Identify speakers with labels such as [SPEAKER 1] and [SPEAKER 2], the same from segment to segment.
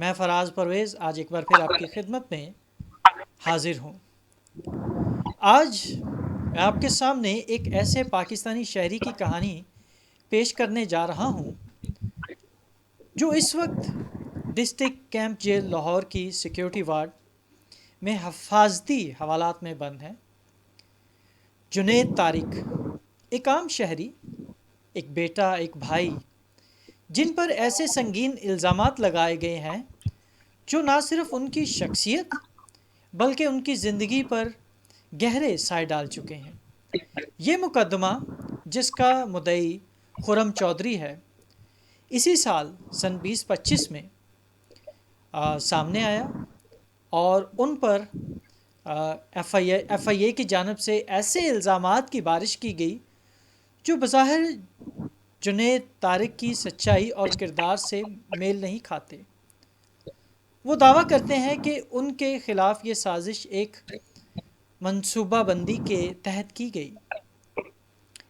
[SPEAKER 1] میں فراز پرویز آج ایک بار پھر آپ کی خدمت میں حاضر ہوں۔ آج میں آپ کے سامنے ایک ایسے پاکستانی شہری کی کہانی پیش کرنے جا رہا ہوں جو اس وقت ڈسٹرکٹ کیمپ جیل لاہور کی سیکیورٹی وارڈ میں حفاظتی حوالات میں بند ہے۔ جنید طارق، ایک عام شہری، ایک بیٹا، ایک بھائی، جن پر ایسے سنگین الزامات لگائے گئے ہیں جو نہ صرف ان کی شخصیت بلکہ ان کی زندگی پر گہرے سائے ڈال چکے ہیں۔ یہ مقدمہ، جس کا مدعی خرم چودھری ہے، اسی سال سن 2025 میں سامنے آیا اور ان پر ایف آئی اے کی جانب سے ایسے الزامات کی بارش کی گئی جو بظاہر جنید طارق کی سچائی اور کردار سے میل نہیں کھاتے۔ وہ دعویٰ کرتے ہیں کہ ان کے خلاف یہ سازش ایک منصوبہ بندی کے تحت کی گئی،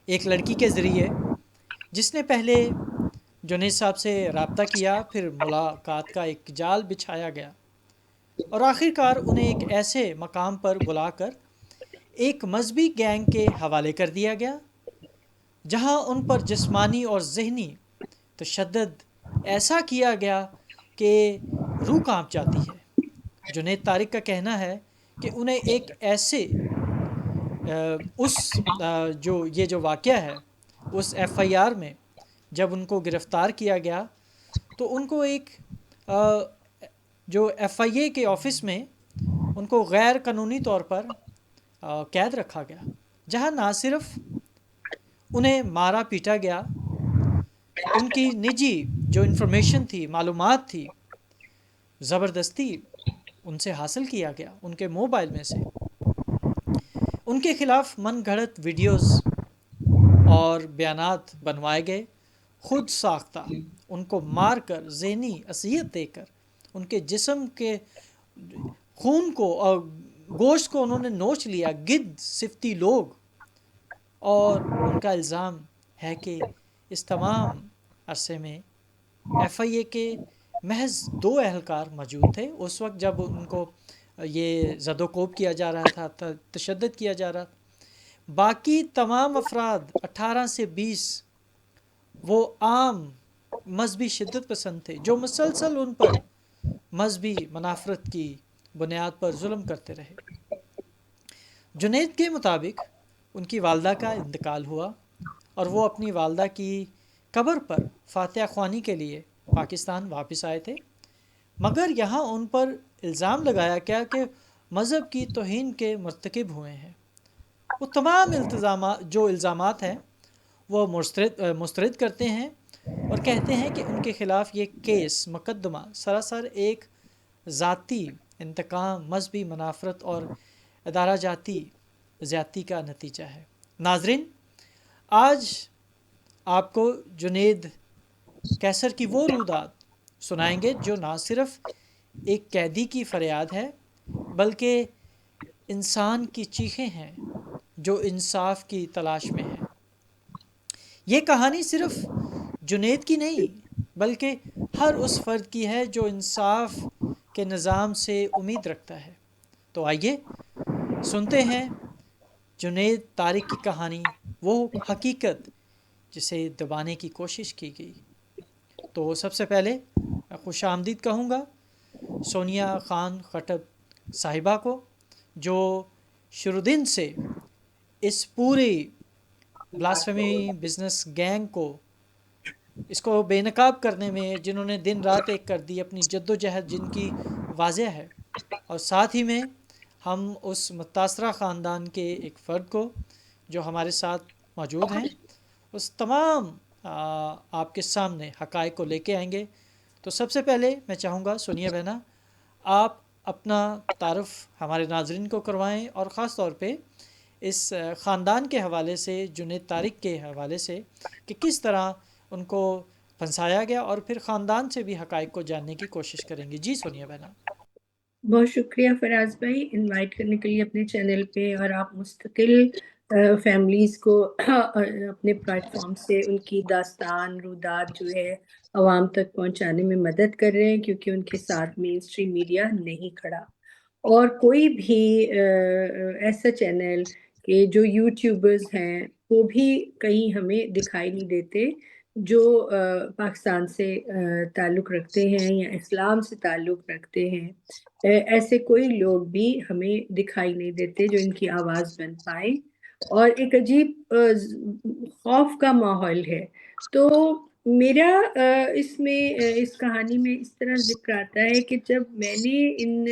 [SPEAKER 1] ایک لڑکی کے ذریعے، جس نے پہلے جنید صاحب سے رابطہ کیا، پھر ملاقات کا ایک جال بچھایا گیا اور آخر کار انہیں ایک ایسے مقام پر بلا کر ایک مذہبی گینگ کے حوالے کر دیا گیا جہاں ان پر جسمانی اور ذہنی تشدد ایسا کیا گیا کہ روح کانپ جاتی ہے۔ جنید طارق کا کہنا ہے کہ انہیں ایک ایسے جو واقعہ ہے اس ایف آئی آر میں جب ان کو گرفتار کیا گیا تو ان کو ایک جو ایف آئی اے کے آفس میں ان کو غیر قانونی طور پر قید رکھا گیا، جہاں نہ صرف انہیں مارا پیٹا گیا، ان کی نجی جو انفارمیشن تھی، معلومات تھی، زبردستی ان سے حاصل کیا گیا، ان کے موبائل میں سے ان کے خلاف من گھڑت ویڈیوز اور بیانات بنوائے گئے، خود ساختہ، ان کو مار کر، ذہنی اذیت دے کر، ان کے جسم کے خون کو اور گوشت کو انہوں نے نوچ لیا، گدھ صفتی لوگ۔ اور ان کا الزام ہے کہ اس تمام عرصے میں ایف آئی اے کے محض 2 اہلکار موجود تھے اس وقت جب ان کو یہ زد و کوب کیا جا رہا تھا، تشدد کیا جا رہا تھا۔ باقی تمام افراد 18 سے 20 وہ عام مذہبی شدت پسند تھے جو مسلسل ان پر مذہبی منافرت کی بنیاد پر ظلم کرتے رہے۔ جنید کے مطابق ان کی والدہ کا انتقال ہوا اور وہ اپنی والدہ کی قبر پر فاتحہ خوانی کے لیے پاکستان واپس آئے تھے، مگر یہاں ان پر الزام لگایا گیا کہ مذہب کی توہین کے مرتکب ہوئے ہیں۔ وہ تمام الزامات ہیں وہ مسترد کرتے ہیں اور کہتے ہیں کہ ان کے خلاف یہ کیس مقدمہ سراسر ایک ذاتی انتقام، مذہبی منافرت اور ادارہ جاتی زیادتی کا نتیجہ ہے۔ ناظرین، آج آپ کو جنید کیسر کی وہ رودات سنائیں گے جو نہ صرف ایک قیدی کی فریاد ہے بلکہ انسان کی چیخیں ہیں جو انصاف کی تلاش میں ہیں۔ یہ کہانی صرف جنید کی نہیں بلکہ ہر اس فرد کی ہے جو انصاف کے نظام سے امید رکھتا ہے۔ تو آئیے سنتے ہیں جنید طارق کی کہانی، وہ حقیقت جسے دبانے کی کوشش کی گئی۔ تو سب سے پہلے میں خوش آمدید کہوں گا سونیا خان خٹک صاحبہ کو، جو شروع دن سے اس پوری بلاسفیمی بزنس گینگ کو اس کو بے نقاب کرنے میں جنہوں نے دن رات ایک کر دی، اپنی جد و جہد جن کی واضح ہے، اور ساتھ ہی میں ہم اس متاثرہ خاندان کے ایک فرد کو جو ہمارے ساتھ موجود ہیں، اس تمام آپ کے سامنے حقائق کو لے کے آئیں گے۔ تو سب سے پہلے میں چاہوں گا سونیا بہنا، آپ اپنا تعارف ہمارے ناظرین کو کروائیں اور خاص طور پہ اس خاندان کے حوالے سے، جنید طارق کے حوالے سے، کہ کس طرح ان کو پھنسایا گیا، اور پھر خاندان سے بھی حقائق کو جاننے کی کوشش کریں گے۔ جی سونیا بہنا۔
[SPEAKER 2] بہت شکریہ فراز بھائی انوائٹ کرنے کے لیے اپنے چینل پہ، اور آپ مستقل فیملیز کو اپنے پلیٹ فارم سے ان کی داستان رودات جو ہے عوام تک پہنچانے میں مدد کر رہے ہیں، کیونکہ ان کے ساتھ مین اسٹریم میڈیا نہیں کھڑا۔ اور کوئی بھی ایسا چینل کہ جو یوٹیوبرز ہیں وہ بھی کہیں ہمیں دکھائی نہیں دیتے جو پاکستان سے تعلق رکھتے ہیں یا اسلام سے تعلق رکھتے ہیں۔ ایسے کوئی لوگ بھی ہمیں دکھائی نہیں دیتے جو ان کی آواز بن پائے، اور ایک عجیب خوف کا ماحول ہے۔ تو میرا اس میں اس کہانی میں اس طرح ذکر آتا ہے کہ جب میں نے ان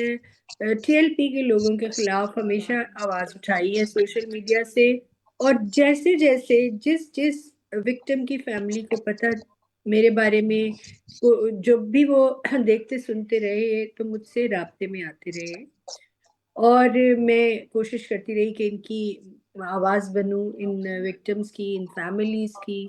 [SPEAKER 2] ٹی ایل پی کے لوگوں کے خلاف ہمیشہ آواز اٹھائی ہے سوشل میڈیا سے، اور جیسے جیسے جس وکٹم کی فیملی کو پتہ میرے بارے میں، جب بھی وہ دیکھتے سنتے رہے تو مجھ سے رابطے میں آتے رہے، اور میں کوشش کرتی رہی کہ ان کی آواز بنوں، ان وکٹمز کی، ان فیملیز کی۔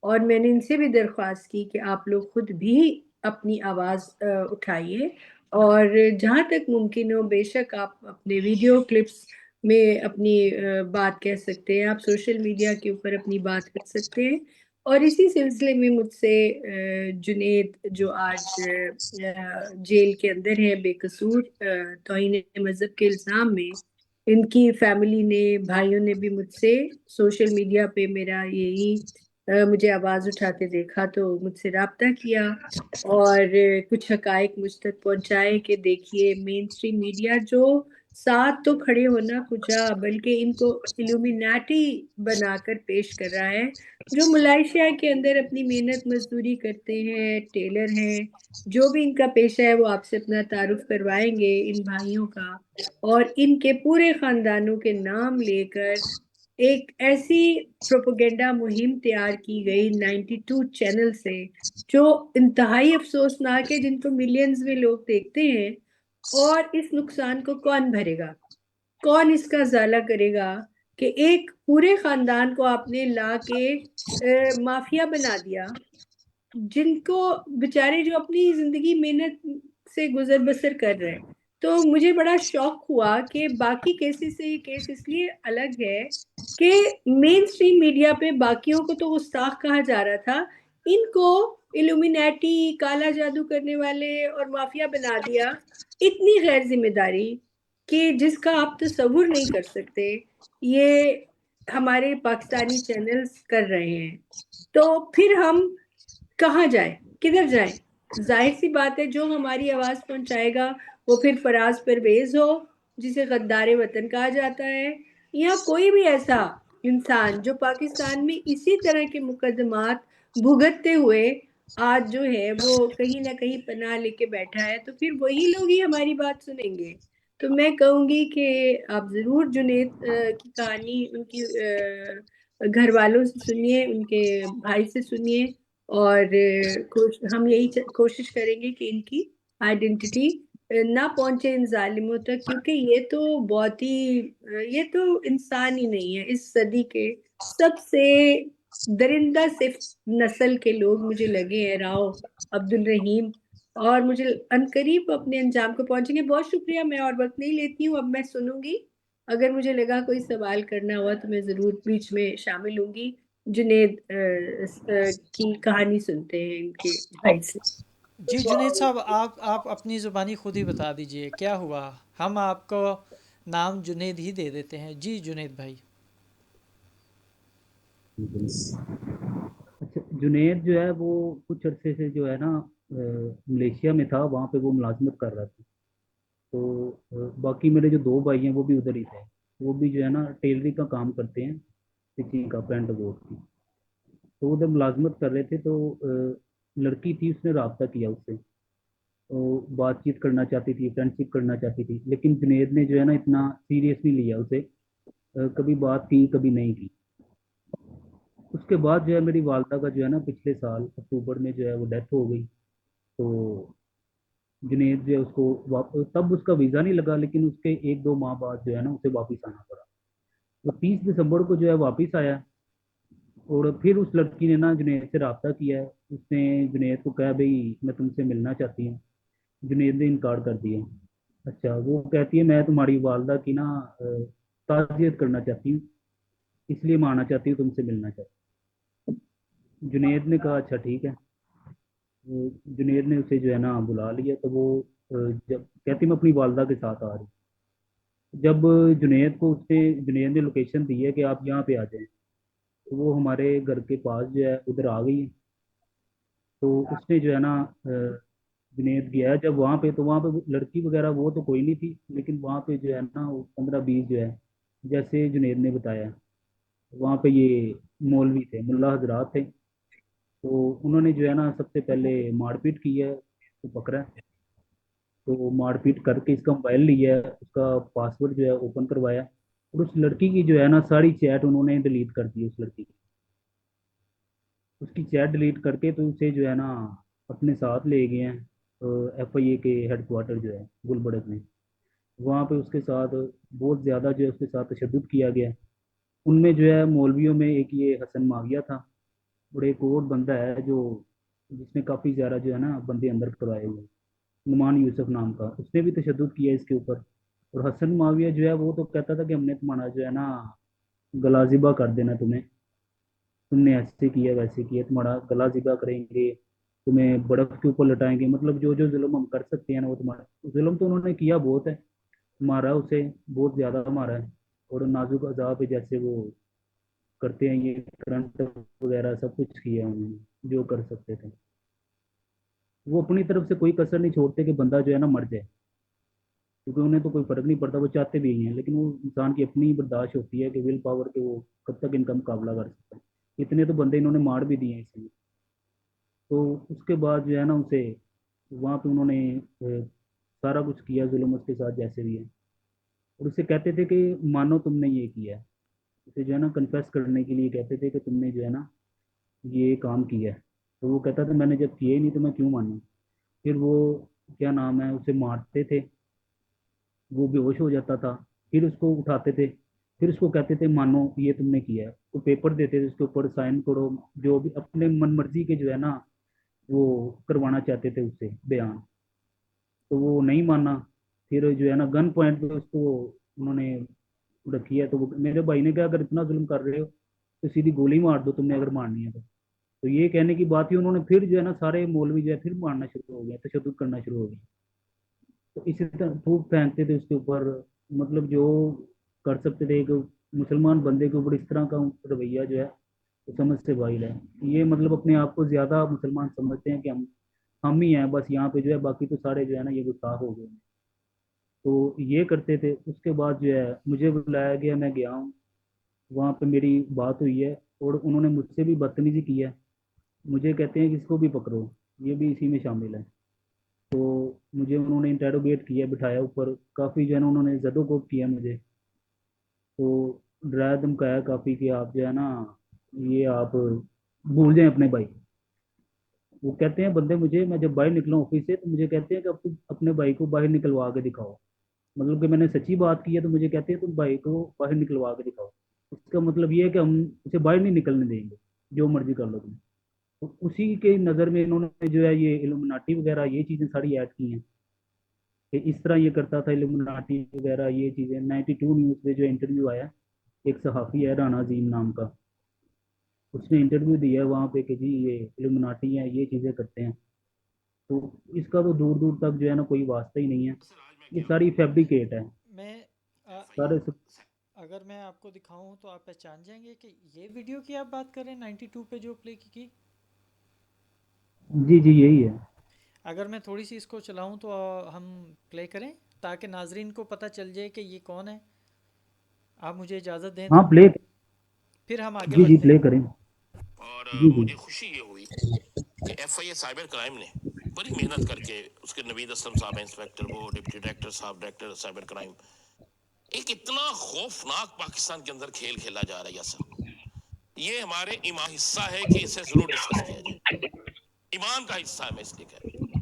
[SPEAKER 2] اور میں نے ان سے بھی درخواست کی کہ آپ لوگ خود بھی اپنی آواز اٹھائیے، اور جہاں تک ممکن ہو بے شک آپ اپنے ویڈیو کلپس میں اپنی بات کہہ سکتے ہیں، آپ سوشل میڈیا کے اوپر اپنی بات کر سکتے ہیں۔ اور اسی سلسلے میں مجھ سے جنید، جو آج جیل کے اندر ہے بے قصور توہین مذہب کے الزام میں، ان کی فیملی نے، بھائیوں نے بھی مجھ سے سوشل میڈیا پہ میرا یہی مجھے آواز اٹھاتے دیکھا تو مجھ سے رابطہ کیا، اور کچھ حقائق مجھ تک پہنچائے کہ دیکھیے مین اسٹریم میڈیا جو ساتھ تو کھڑے ہونا کجا، بلکہ ان کو الومیناٹی بنا کر پیش کر رہا ہے، جو ملائیشیا کے اندر اپنی محنت مزدوری کرتے ہیں، ٹیلر ہیں، جو بھی ان کا پیشہ ہے وہ آپ سے اپنا تعارف کروائیں گے ان بھائیوں کا، اور ان کے پورے خاندانوں کے نام لے کر ایک ایسی پروپیگنڈا مہم تیار کی گئی 92 چینل سے، جو انتہائی افسوسناک ہے، جن کو ملینز میں لوگ دیکھتے ہیں۔ اور اس نقصان کو کون بھرے گا؟ کون اس کا ازالہ کرے گا کہ ایک پورے خاندان کو آپ نے لا کے مافیا بنا دیا، جن کو بیچارے جو اپنی زندگی محنت سے گزر بسر کر رہے ہیں۔ تو مجھے بڑا شوق ہوا کہ باقی کیسز سے یہ کیس اس لیے الگ ہے کہ مین اسٹریم میڈیا پہ باقیوں کو تو گستاخ کہا جا رہا تھا، ان کو الومیناٹی، کالا جادو کرنے والے اور مافیا بنا دیا، اتنی غیر ذمہ داری کہ جس کا آپ تصور نہیں کر سکتے یہ ہمارے پاکستانی چینلز کر رہے ہیں۔ تو پھر ہم کہاں جائیں، کدھر جائیں؟ ظاہر سی بات ہے جو ہماری آواز پہنچائے گا وہ پھر فراز پرویز ہو، جسے غدار وطن کہا جاتا ہے، یا کوئی بھی ایسا انسان جو پاکستان میں اسی طرح کے مقدمات بھگتتے ہوئے آج جو ہے وہ کہیں نہ کہیں پناہ لے کے بیٹھا ہے، تو پھر وہی لوگ ہی ہماری بات سنیں گے۔ تو میں کہوں گی کہ آپ ضرور جنید کی کہانی ان کی گھر والوں سے سنیے، ان کے بھائی سے سنیے، اور ہم یہی کوشش کریں گے کہ ان کی آئیڈینٹی نہ پہنچے ان ظالموں تک، کیونکہ یہ تو بہت ہی یہ تو انسان ہی نہیں ہے، اس صدی کے سب سے درندہ صفت نسل کے لوگ مجھے لگے ہیں راؤ عبد الرحیم، اور مجھے عنقریب اپنے انجام کو پہنچیں گے۔ بہت شکریہ، میں اور وقت نہیں لیتی ہوں، اب میں سنوں گی، اگر مجھے لگا کوئی سوال کرنا ہوا تو میں ضرور بیچ میں شامل ہوں گی۔ جنید کی کہانی سنتے ہیں ان کے بھائی سے۔
[SPEAKER 1] جی جنید صاحب، آپ اپنی زبانی خود ہی بتا دیجئے کیا ہوا، ہم آپ کو نام جنید ہی دے دیتے ہیں۔ جی جنید بھائی۔
[SPEAKER 3] اچھا، جنید جو ہے وہ کچھ عرصے سے جو ہے نا ملیشیا میں تھا، وہاں پہ وہ ملازمت کر رہا تھا۔ تو باقی میرے جو دو بھائی ہیں وہ بھی ادھر ہی تھے، وہ بھی جو ہے نا ٹیلرنگ کا کام کرتے ہیں، اسٹچنگ کا، پینٹ کوٹ کی۔ تو ادھر ملازمت کر رہے تھے، تو لڑکی تھی، اس نے رابطہ کیا اس سے، تو بات چیت کرنا چاہتی تھی، فرینڈ شپ کرنا چاہتی تھی، لیکن جنید نے جو ہے نا اتنا سیریس نہیں لیا اسے، کبھی بات کی کبھی نہیں کی۔ اس کے بعد جو ہے میری والدہ کا جو ہے نا پچھلے سال اکتوبر میں جو ہے وہ ڈیتھ ہو گئی۔ تو جنید جو ہے اس کو تب اس کا ویزا نہیں لگا، لیکن اس کے ایک دو ماہ بعد جو ہے نا اسے واپس آنا پڑا۔ تو 30 دسمبر کو جو ہے واپس آیا، اور پھر اس لڑکی نے نا جنید سے رابطہ کیا ہے، اس نے جنید کو کہا بھئی میں تم سے ملنا چاہتی ہوں۔ جنید نے انکار کر دیا۔ اچھا، وہ کہتی ہے میں تمہاری والدہ کی نا تعزیت کرنا چاہتی ہوں، اس لیے میں آنا چاہتی ہوں، تم سے ملنا چاہتی ہوں۔ جنید نے کہا اچھا ٹھیک ہے۔ جنید نے اسے جو ہے نا بلا لیا، تو وہ جب کہتی میں اپنی والدہ کے ساتھ آ رہی ہوں۔ جب جنید کو اس سے جنید نے لوکیشن دی ہے کہ آپ یہاں پہ آ جائیں، تو وہ ہمارے گھر کے پاس جو ہے ادھر آ گئی ہے۔ تو اس نے جو ہے نا جنید گیا جب وہاں پہ، تو وہاں پہ لڑکی وغیرہ وہ تو کوئی نہیں تھی، لیکن وہاں پہ جو ہے نا وہ 15-20 جو ہے، جیسے جنید نے بتایا، وہاں پہ یہ مولوی تھے، ملا حضرات تھے۔ تو انہوں نے جو ہے نا سب سے پہلے مار پیٹ کی ہے، اس کو پکڑا ہے۔ تو مار پیٹ کر کے اس کا موبائل لیا ہے، اس کا پاسورڈ جو ہے اوپن کروایا، اور اس لڑکی کی جو ہے نا ساری چیٹ انہوں نے ڈیلیٹ کر دی۔ اس لڑکی کی اس کی چیٹ ڈیلیٹ کر کے تو اسے جو ہے نا اپنے ساتھ لے گئے ہیں ایف آئی اے کے ہیڈ کوارٹر جو ہے گلبرگ میں۔ وہاں پہ اس کے ساتھ بہت زیادہ جو ہے اس کے ساتھ تشدد کیا گیا۔ ان میں جو ہے مولویوں میں ایک یہ حسن معاویہ تھا، اور ایک اور بندہ ہے جو جس نے کافی زیادہ جو ہے نا بندے اندر کروائے ہوئے، نعمان یوسف نام کا، اس نے بھی تشدد کیا اس کے اوپر۔ اور حسن معاویہ جو ہے وہ تو کہتا تھا کہ ہم نے تمہارا جو ہے نا گلا ذبح کر دینا، تم نے ایسے کیا ویسے کیا، تمہارا گلا ذبح کریں گے، تمہیں برف کے اوپر لٹائیں گے، مطلب جو جو ظلم ہم کر سکتے ہیں نا وہ تمہارا ظلم تو انہوں نے کیا بہت ہے، مارا اسے بہت زیادہ مارا ہے۔ اور نازک اعضاء پہ جیسے وہ کرتے ہیں یہ کرنٹ وغیرہ سب کچھ کیا انہوں نے جو کر سکتے تھے۔ وہ اپنی طرف سے کوئی کسر نہیں چھوڑتے کہ بندہ جو ہے نا مر جائے، کیونکہ انہیں تو کوئی فرق نہیں پڑتا، وہ چاہتے بھی نہیں ہیں، لیکن وہ انسان کی اپنی برداشت ہوتی ہے کہ ول پاور کے وہ کب تک ان کا مقابلہ کر سکتا ہے۔ اتنے تو بندے انہوں نے مار بھی دیے ہیں اس میں۔ تو اس کے بعد جو ہے نا اسے وہاں پہ انہوں نے سارا کچھ کیا ظلم اس کے ساتھ جیسے بھی ہے، اور اسے کہتے تھے کہ مانو تم نے یہ کیا ہے، اسے جو ہے نا کنفیس کرنے کے لیے کہتے تھے کہ تم نے جو ہے نا یہ کام کیا ہے۔ تو وہ کہتا تھا میں نے جب کیا ہی نہیں تو میں کیوں مانوں۔ پھر وہ کیا نام ہے اسے مارتے تھے، وہ بے ہوش ہو جاتا تھا، پھر اس کو اٹھاتے تھے، پھر اس کو کہتے تھے مانو یہ تم نے کیا ہے، تو پیپر دیتے تھے اس کے اوپر سائن کرو، جو بھی اپنے من مرضی کے جو ہے نا وہ کروانا چاہتے تھے اس سے بیان، تو وہ نہیں مانا۔ پھر جو ہے نا گن پوائنٹ پہ اس کو انہوں نے رکھی ہے، تو وہ میرے بھائی نے کہا اگر اتنا ظلم کر رہے ہو تو سیدھی گولی مار دو تم نے اگر مارنی ہے تو یہ کہنے کی بات ہی انہوں نے پھر جو ہے نا سارے مولوی جو ہے پھر مارنا شروع ہو گیا، تشدد کرنا شروع ہو گیا۔ تو اسی طرح پھوک پھینکتے تھے اس کے اوپر، مطلب جو کر سکتے تھے، ایک مسلمان بندے کے اوپر اس طرح کا رویہ جو ہے وہ سمجھ سے باہر ہے۔ یہ مطلب اپنے آپ کو زیادہ مسلمان سمجھتے ہیں کہ ہم ہی ہیں بس یہاں پہ جو ہے، باقی تو سارے جو ہے نا یہ گستاخ ہو گئے ہیں۔ تو یہ کرتے تھے۔ اس کے بعد جو ہے مجھے بلایا گیا، میں گیا ہوں، وہاں پہ میری بات ہوئی ہے، اور انہوں نے مجھ سے بھی بدتمیزی کی ہے، مجھے کہتے ہیں کہ اس کو بھی پکڑو، یہ بھی اسی میں شامل ہے۔ تو مجھے انہوں نے انٹیروگیٹ کیا، بٹھایا اوپر، کافی جو ہے نا انہوں نے زد و کوب کیا مجھے، تو ڈرایا دھمکایا کافی کہ آپ جو ہے نا یہ آپ بھول جائیں اپنے بھائی۔ وہ کہتے ہیں بندے مجھے، میں جب باہر نکلا آفس سے تو مجھے کہتے ہیں کہ اب تم اپنے بھائی کو باہر نکلوا کے دکھاؤ، مطلب کہ میں نے سچی بات کی ہے تو مجھے کہتے ہیں تم بھائی کو باہر نکلوا کے دکھاؤ۔ اس کا مطلب یہ ہے کہ ہم اسے باہر نہیں نکلنے دیں گے، جو مرضی کر لو تم۔ تو اسی کے نظر میں انہوں نے جو ہے یہ علومناٹی وغیرہ یہ چیزیں ساری ایڈ کی ہیں کہ اس طرح یہ کرتا تھا، علومناٹی وغیرہ یہ چیزیں۔ 92 نیوز پہ جو انٹرویو آیا، ایک صحافی ہے رانا عظیم نام کا، اس نے انٹرویو دیا ہے وہاں پہ کہ جی یہ علومناٹی ہیں یہ چیزیں کرتے ہیں، تو اس کا تو دور دور تک جو ہے نا کوئی واسطہ ہی نہیں ہے، یہ ساری فیبریکیٹ ہے
[SPEAKER 1] میں
[SPEAKER 3] سارے سب۔
[SPEAKER 1] اگر میں آپ کو دکھاؤں تو آپ پہچان جائیں گے کہ یہ ویڈیو کی آپ بات کر رہے ہیں 92 پہ جو پلے کی۔
[SPEAKER 3] جی جی یہی ہے۔
[SPEAKER 1] اگر میں تھوڑی سی اس کو چلاؤں تو ہم پلے کریں تاکہ ناظرین کو پتہ چل جائے کہ یہ کون ہے۔ آپ مجھے اجازت دیں
[SPEAKER 3] ہاں
[SPEAKER 1] تو
[SPEAKER 3] پلے،
[SPEAKER 1] پھر ہم آگے
[SPEAKER 3] جی جی
[SPEAKER 1] بڑھتے
[SPEAKER 3] پلے
[SPEAKER 1] ہیں۔
[SPEAKER 3] کریں۔
[SPEAKER 4] اور
[SPEAKER 3] جی جی
[SPEAKER 4] مجھے خوشی یہ ہوئی کہ F I A cyber crime نے بڑی محنت کر کے، اس کے نوید اسلم صاحب ہیں انسپیکٹر، وہ ڈپٹی ڈائریکٹر صاحب ڈائریکٹر سائبر کرائم، ایک اتنا خوفناک پاکستان کے اندر کھیل کھیلا جا رہا ہے یاسر، یہ ہمارے ایمان حصہ ہے کہ اسے ضرور ڈسکس کیا جائے، ایمان کا حصہ ہے، میں اس لیے کہہ رہا ہوں۔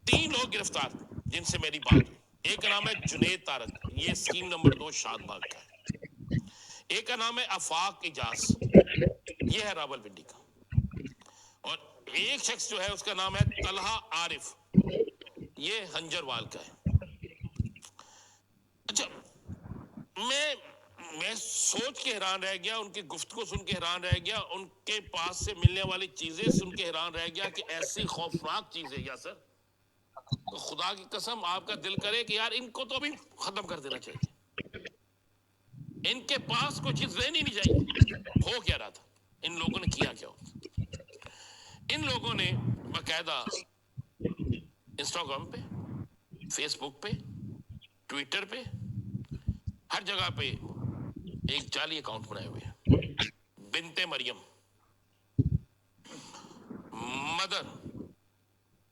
[SPEAKER 4] 3 لوگ گرفتار جن سے میری بات ہوئی، ایک کا نام ہے جنید طارق، یہ اسکیم نمبر 2 شاد باغ کا ہے، ایک کا نام ہے آفاق اجاز، یہ ہے راول پنڈی کا، اور ایک شخص جو ہے اس کا نام ہے طلحہ عارف، یہ ہنجر وال کا ہے۔ اچھا، میں میں سوچ کے حیران رہ گیا, ان کی گفتگو سن کے حیران رہ گیا, ان کے پاس سے ملنے والی چیزیں سن کے حیران رہ گیا کہ ایسی خوفناک چیزیں یاسر, تو خدا کی قسم آپ کا دل کرے کہ یار ان کو تو ابھی ختم کر دینا چاہیے, ان کے پاس کوئی چیز رہنی نہیں چاہیے. ہو کیا رہا تھا, ان لوگوں نے کیا کیا ہوتا, ان لوگوں نے باقاعدہ انسٹاگرام پہ, فیس بک پہ, ٹویٹر پہ, ہر جگہ پہ ایک جعلی اکاؤنٹ بنائے ہوئے ہیں. بنت مریم,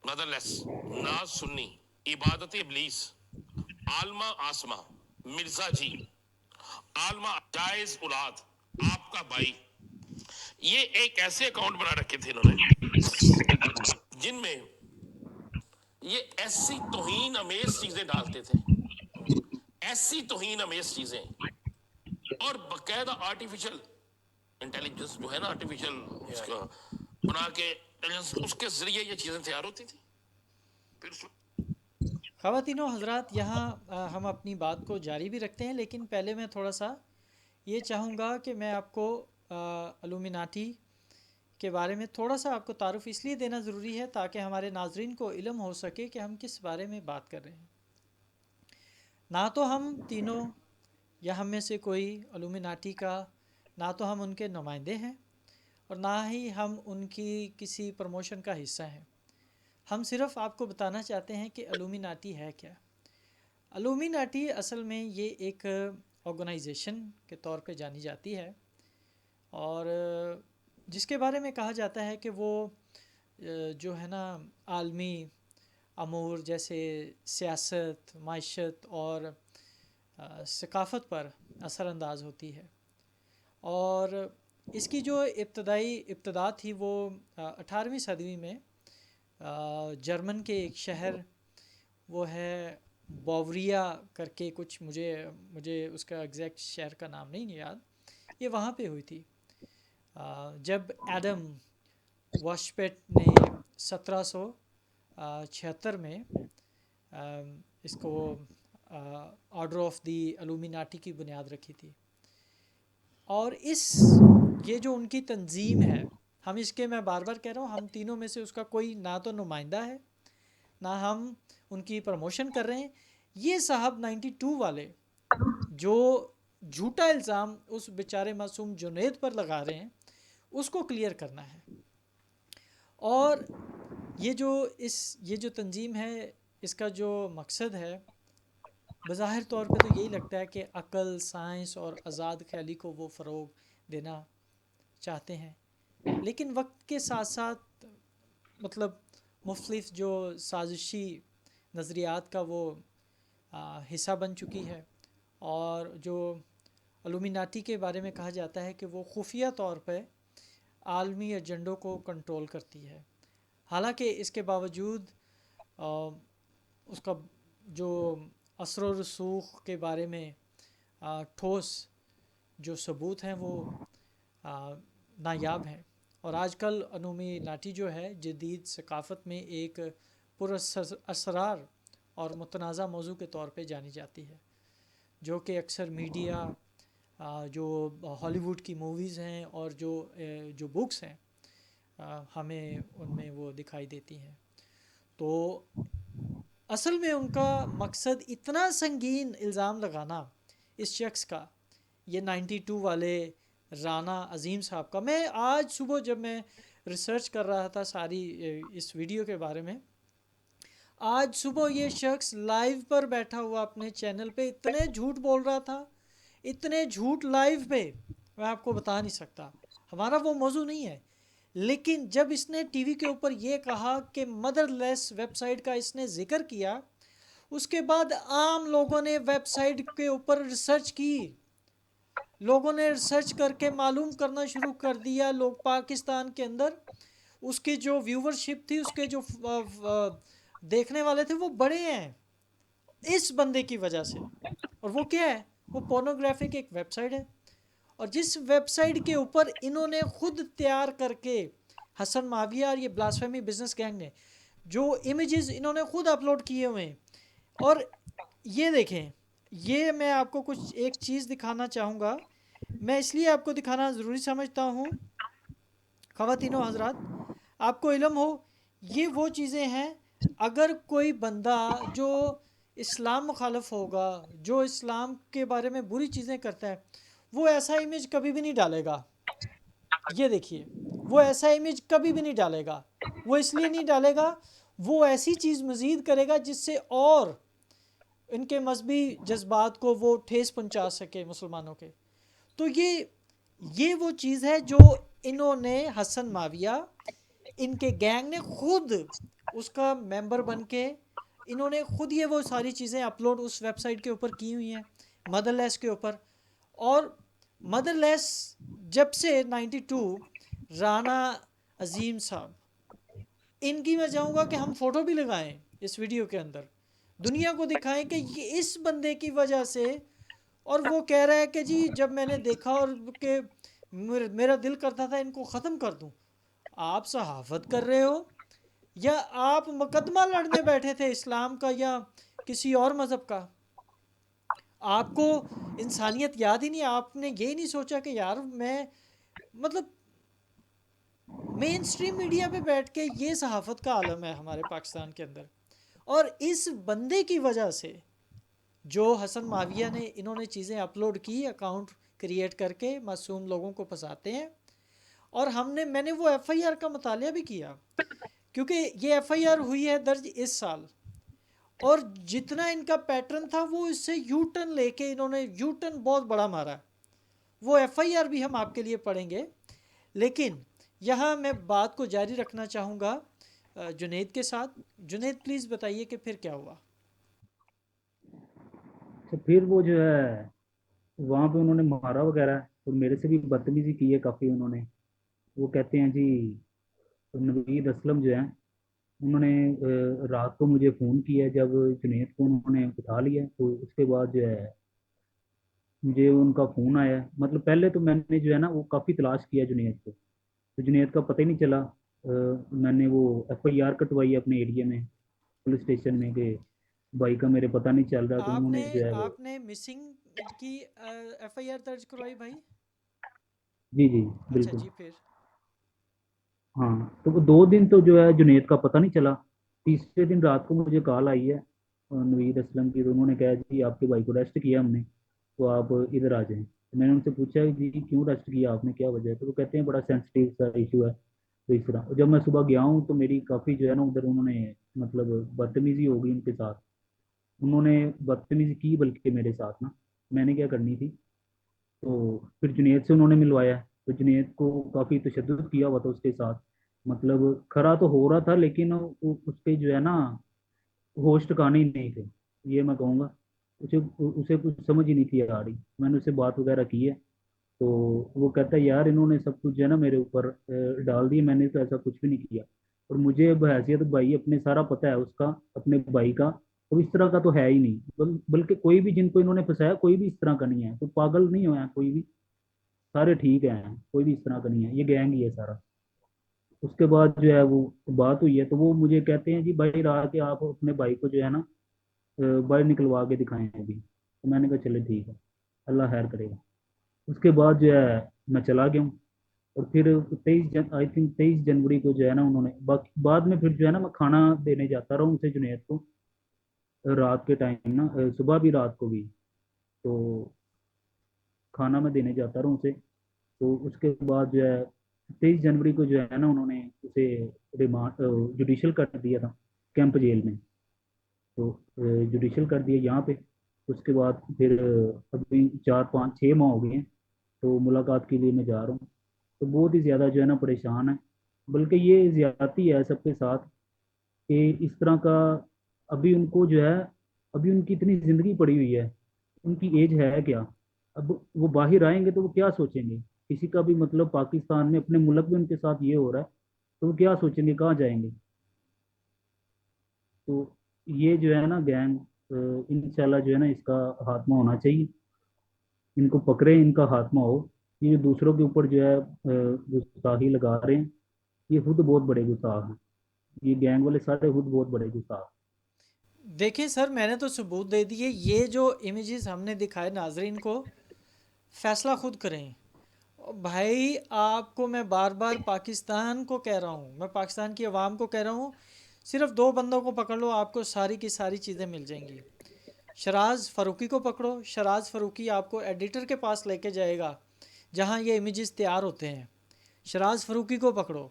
[SPEAKER 4] مدر لیس, ناز سنی, عبادت ابلیس, عالمہ آسمہ, مرزا جی, عالمہ جائز اولاد, آپ کا بھائی, یہ ایک ایسے اکاؤنٹ بنا رکھے تھے انہوں نے جن میں یہ ایسی توہین امیز چیزیں ڈالتے تھے, ایسی توہین امیز چیزیں, اور باقاعدہ آرٹیفیشل انٹیلیجنس جو ہے نا, آرٹیفیشل اس کا بنا کے اس کے ذریعے یہ چیزیں تیار ہوتی تھی. پھر
[SPEAKER 1] خواتین و حضرات, یہاں ہم اپنی بات کو جاری بھی رکھتے ہیں, لیکن پہلے میں تھوڑا سا یہ چاہوں گا کہ میں آپ کو الومیناٹی کے بارے میں تھوڑا سا آپ کو تعارف اس لیے دینا ضروری ہے تاکہ ہمارے ناظرین کو علم ہو سکے کہ ہم کس بارے میں بات کر رہے ہیں. نہ تو ہم تینوں یا ہم میں سے کوئی الومیناٹی کا, نہ تو ہم ان کے نمائندے ہیں اور نہ ہی ہم ان کی کسی پروموشن کا حصہ ہیں. ہم صرف آپ کو بتانا چاہتے ہیں کہ الومیناٹی ہے کیا. الومیناٹی اصل میں یہ ایک آرگنائزیشن کے طور پہ جانی جاتی ہے, اور جس کے بارے میں کہا جاتا ہے کہ وہ جو ہے نا عالمی امور جیسے سیاست, معیشت اور ثقافت پر اثر انداز ہوتی ہے. اور اس کی جو ابتدا تھی وہ 18ویں صدی میں جرمن کے ایک شہر, وہ ہے باوریا کر کے کچھ, مجھے اس کا ایگزیکٹ شہر کا نام نہیں یاد, یہ وہاں پہ ہوئی تھی جب ایڈم واشپیٹ نے 1776 میں اس کو آرڈر آف دی الومیناٹی کی بنیاد رکھی تھی. اور یہ جو ان کی تنظیم ہے, ہم اس کے, میں بار بار کہہ رہا ہوں, ہم تینوں میں سے اس کا کوئی نہ تو نمائندہ ہے نہ ہم ان کی پروموشن کر رہے ہیں. یہ صاحب 92 والے جو جھوٹا الزام اس بیچارے معصوم جنید پر لگا رہے ہیں اس کو کلیئر کرنا ہے. اور یہ جو تنظیم ہے, اس کا جو مقصد ہے بظاہر طور پہ تو یہی لگتا ہے کہ عقل, سائنس اور آزاد خیالی کو وہ فروغ دینا چاہتے ہیں, لیکن وقت کے ساتھ ساتھ مطلب مختلف جو سازشی نظریات کا وہ حصہ بن چکی ہے. اور جو الومیناٹی کے بارے میں کہا جاتا ہے کہ وہ خفیہ طور پہ عالمی ایجنڈوں کو کنٹرول کرتی ہے, حالانکہ اس کے باوجود اس کا جو اثر و رسوخ کے بارے میں ٹھوس جو ثبوت ہیں وہ نایاب ہیں. اور آج کل الومیناٹی جو ہے جدید ثقافت میں ایک پر اسرار اور متنازع موضوع کے طور پہ جانی جاتی ہے, جو کہ اکثر میڈیا, جو ہالی ووڈ کی موویز ہیں اور جو بکس ہیں ہمیں ان میں وہ دکھائی دیتی ہیں. تو اصل میں ان کا مقصد اتنا سنگین الزام لگانا اس شخص کا, یہ 92 والے رانا عظیم صاحب کا. میں آج صبح جب میں ریسرچ کر رہا تھا ساری اس ویڈیو کے بارے میں, آج صبح یہ شخص لائیو پر بیٹھا ہوا اپنے چینل پہ اتنے جھوٹ بول رہا تھا, اتنے جھوٹ لائیو پہ میں آپ کو بتا نہیں سکتا. ہمارا وہ موضوع نہیں ہے, لیکن جب اس نے ٹی وی کے اوپر یہ کہا کہ مدر لیس ویب سائٹ کا اس نے ذکر کیا, اس کے بعد عام لوگوں نے ویب سائٹ کے اوپر ریسرچ کی, لوگوں نے ریسرچ کر کے معلوم کرنا شروع کر دیا. لوگ پاکستان کے اندر اس کی جو ویورشپ تھی, اس کے جو دیکھنے والے تھے وہ بڑے ہیں اس بندے کی وجہ سے. اور وہ کیا ہے, وہ پورنوگرافک ایک ویب سائٹ ہے, اور جس ویب سائٹ کے اوپر انہوں نے خود تیار کر کے, حسن معاویہ اور یہ بلاسفیمی بزنس گینگ نے جو امیجز انہوں نے خود اپلوڈ کیے ہوئے ہیں. اور یہ دیکھیں یہ میں آپ کو کچھ ایک چیز دکھانا چاہوں گا. میں اس لیے آپ کو دکھانا ضروری سمجھتا ہوں خواتین و حضرات، آپ کو علم ہو یہ وہ چیزیں ہیں. اگر کوئی بندہ جو اسلام مخالف ہوگا، جو اسلام کے بارے میں بری چیزیں کرتا ہے، وہ ایسا امیج کبھی بھی نہیں ڈالے گا. یہ دیکھیے، وہ ایسا امیج کبھی بھی نہیں ڈالے گا. وہ اس لیے نہیں ڈالے گا، وہ ایسی چیز مزید کرے گا جس سے اور ان کے مذہبی جذبات کو وہ ٹھیس پہنچا سکے مسلمانوں کے. تو یہ وہ چیز ہے جو انہوں نے حسن معاویہ، ان کے گینگ نے خود اس کا ممبر بن کے انہوں نے خود یہ وہ ساری چیزیں اپلوڈ اس ویب سائٹ کے اوپر کی ہوئی ہیں، مدر لیس کے اوپر. اور مدر لیس جب سے 92 رانا عظیم صاحب، ان کی میں چاہوں گا کہ ہم فوٹو بھی لگائیں اس ویڈیو کے اندر، دنیا کو دکھائیں کہ یہ اس بندے کی وجہ سے. اور وہ کہہ رہا ہے کہ جی جب میں نے دیکھا اور کہ میرا دل کرتا تھا ان کو ختم کر دوں. آپ صحافت کر رہے ہو یا آپ مقدمہ لڑنے بیٹھے تھے اسلام کا یا کسی اور مذہب کا؟ آپ کو انسانیت یاد ہی نہیں. آپ نے یہ نہیں سوچا کہ یار میں مطلب مین سٹریم میڈیا پہ بیٹھ کے یہ صحافت کا عالم ہے ہمارے پاکستان کے اندر. اور اس بندے کی وجہ سے جو حسن معاویہ نے انہوں نے چیزیں اپلوڈ کی، اکاؤنٹ کریٹ کر کے معصوم لوگوں کو پھنساتے ہیں. اور میں نے وہ ایف آئی آر کا مطالعہ بھی کیا، کیونکہ یہ ایف آئی آر ہوئی ہے درج اس سال. اور جتنا ان کا پیٹرن تھا وہ اس سے یو ٹرن لے کے انہوں نے یو ٹرن بہت بڑا مارا. وہ ایف آئی آر بھی ہم آپ کے لیے پڑھیں گے. لیکن یہاں میں بات کو جاری رکھنا چاہوں گا جنید کے ساتھ. جنید پلیز بتائیے کہ پھر کیا ہوا.
[SPEAKER 3] تو پھر وہ جو ہے وہاں پہ انہوں نے مارا وغیرہ، اور میرے سے بھی بدتمیزی کی ہے کافی انہوں نے. وہ کہتے ہیں جی نوید اسلم جو ہیں انہوں نے رات کو مجھے فون کیا، جب جنید کو انہوں نے اٹھا لیا تو اس کے بعد جو ہے مجھے ان کا فون آیا. مطلب پہلے تو میں نے جو ہے نا وہ کافی تلاش کیا جنید کو، تو جنید کا پتہ ہی نہیں چلا. میں نے وہ ایف آئی آر کٹوائی اپنے ایریا میں پولیس اسٹیشن میں کہ بھائی کا میرے پتہ نہیں چل رہا، تو انہوں نے جو ہے وہ
[SPEAKER 1] آپ نے مسنگ کی ایف آئی آر درج کروائی بھائی؟
[SPEAKER 3] جی جی
[SPEAKER 1] اچھا
[SPEAKER 3] بالکل.
[SPEAKER 1] جی، پھر
[SPEAKER 3] ہاں تو وہ 2 دن تو جو ہے جنید کا پتہ نہیں چلا. تیسرے دن رات کو مجھے کال آئی ہے نوید اسلم کی، تو انہوں نے کہا جی آپ کے بھائی کو ریسٹ کیا ہم نے، تو آپ ادھر آ جائیں. تو میں نے ان سے پوچھا جی کیوں ریسٹ کیا آپ نے، کیا وجہ ہے؟ تو وہ کہتے ہیں بڑا سینسٹیو سا ایشو ہے. تو اس طرح جب میں صبح گیا ہوں تو میری کافی جو ہے نا ادھر انہوں نے مطلب بدتمیزی ہو گئی ان کے ساتھ. انہوں نے بدتمیزی کی بلکہ میرے ساتھ نا، میں نے کیا کرنی تھی. تو پھر جنید سے انہوں نے ملوایا، تو جنید کو کافی تشدد کیا ہوا تھا اس کے ساتھ. مطلب کھڑا تو ہو رہا تھا لیکن اس کے جو ہے نا ہوش ٹھکانے ہی نہیں تھے، یہ میں کہوں گا. اسے کچھ سمجھ ہی نہیں تھی آ رہی. میں نے اسے بات وغیرہ کی ہے تو وہ کہتا ہے یار انہوں نے سب کچھ جو ہے نا میرے اوپر ڈال دی، میں نے تو ایسا کچھ بھی نہیں کیا. اور مجھے بحیثیت بھائی اپنے سارا پتہ ہے اس کا، اپنے بھائی کا. تو اس طرح کا تو ہے ہی نہیں، بلکہ کوئی بھی جن کو انہوں نے پھنسایا کوئی بھی اس طرح کا نہیں ہے، کوئی پاگل نہیں ہوا ہے کوئی بھی، سارے ٹھیک ہیں، کوئی بھی اس طرح کا نہیں ہے، یہ گینگ ہی ہے سارا. اس کے بعد جو ہے وہ بات ہوئی ہے تو وہ مجھے کہتے ہیں جی باہر آ کے آپ اپنے بھائی کو جو ہے نا باہر نکلوا کے دکھائیں ابھی. تو میں نے کہا چلے ٹھیک ہے، اللہ خیر کرے گا. اس کے بعد جو ہے میں چلا گیا ہوں. اور پھر 23 جنوری کو جو ہے نا انہوں نے بعد میں پھر جو ہے نا میں کھانا دینے جاتا رہا ہوں اسے جنید کو رات کے ٹائم نا، صبح بھی رات کو بھی. تو کھانا میں دینے جاتا رہا ہوں اسے. تو اس کے بعد جو ہے 23 جنوری کو جو ہے نا انہوں نے اسے ریمانڈ جوڈیشل کر دیا تھا کیمپ جیل میں. تو جوڈیشل کر دیا یہاں پہ. اس کے بعد پھر ابھی 4 5 6 ماہ ہو گئے ہیں تو ملاقات کے لیے میں جا رہا ہوں. تو بہت ہی زیادہ جو ہے نا پریشان ہے، بلکہ یہ زیادتی ہے سب کے ساتھ کہ اس طرح کا. ابھی ان کو جو ہے ابھی ان کی اتنی زندگی پڑی ہوئی ہے، ان کی ایج ہے کیا؟ اب وہ باہر آئیں گے تو وہ کیا سوچیں گے؟ کسی کا بھی مطلب پاکستان میں اپنے ملک میں ان کے ساتھ یہ ہو رہا ہے تو وہ کیا سوچیں گے، کہاں جائیں گے؟ تو یہ جو ہے نا گینگ انشاءاللہ جو ہے نا اس کا خاتمہ ہونا چاہیے. ان کو پکڑے، ان کا خاتمہ ہو. یہ دوسروں کے اوپر جو ہے گستاخی لگا رہے ہیں، یہ خود بہت بڑے گستاخ ہیں. یہ گینگ والے سارے خود بہت بڑے گستاخ.
[SPEAKER 1] دیکھیں سر، میں نے تو ثبوت دے دیے. یہ جو امیجز ہم نے دکھائے ناظرین کو، فیصلہ خود کریں. بھائی آپ کو میں بار بار پاکستان کو کہہ رہا ہوں، میں پاکستان کی عوام کو کہہ رہا ہوں، صرف 2 بندوں کو پکڑ لو، آپ کو ساری کی ساری چیزیں مل جائیں گی. شراز فاروقی کو پکڑو. شراز فاروقی آپ کو ایڈیٹر کے پاس لے کے جائے گا جہاں یہ امیجز تیار ہوتے ہیں. شراز فاروقی کو پکڑو،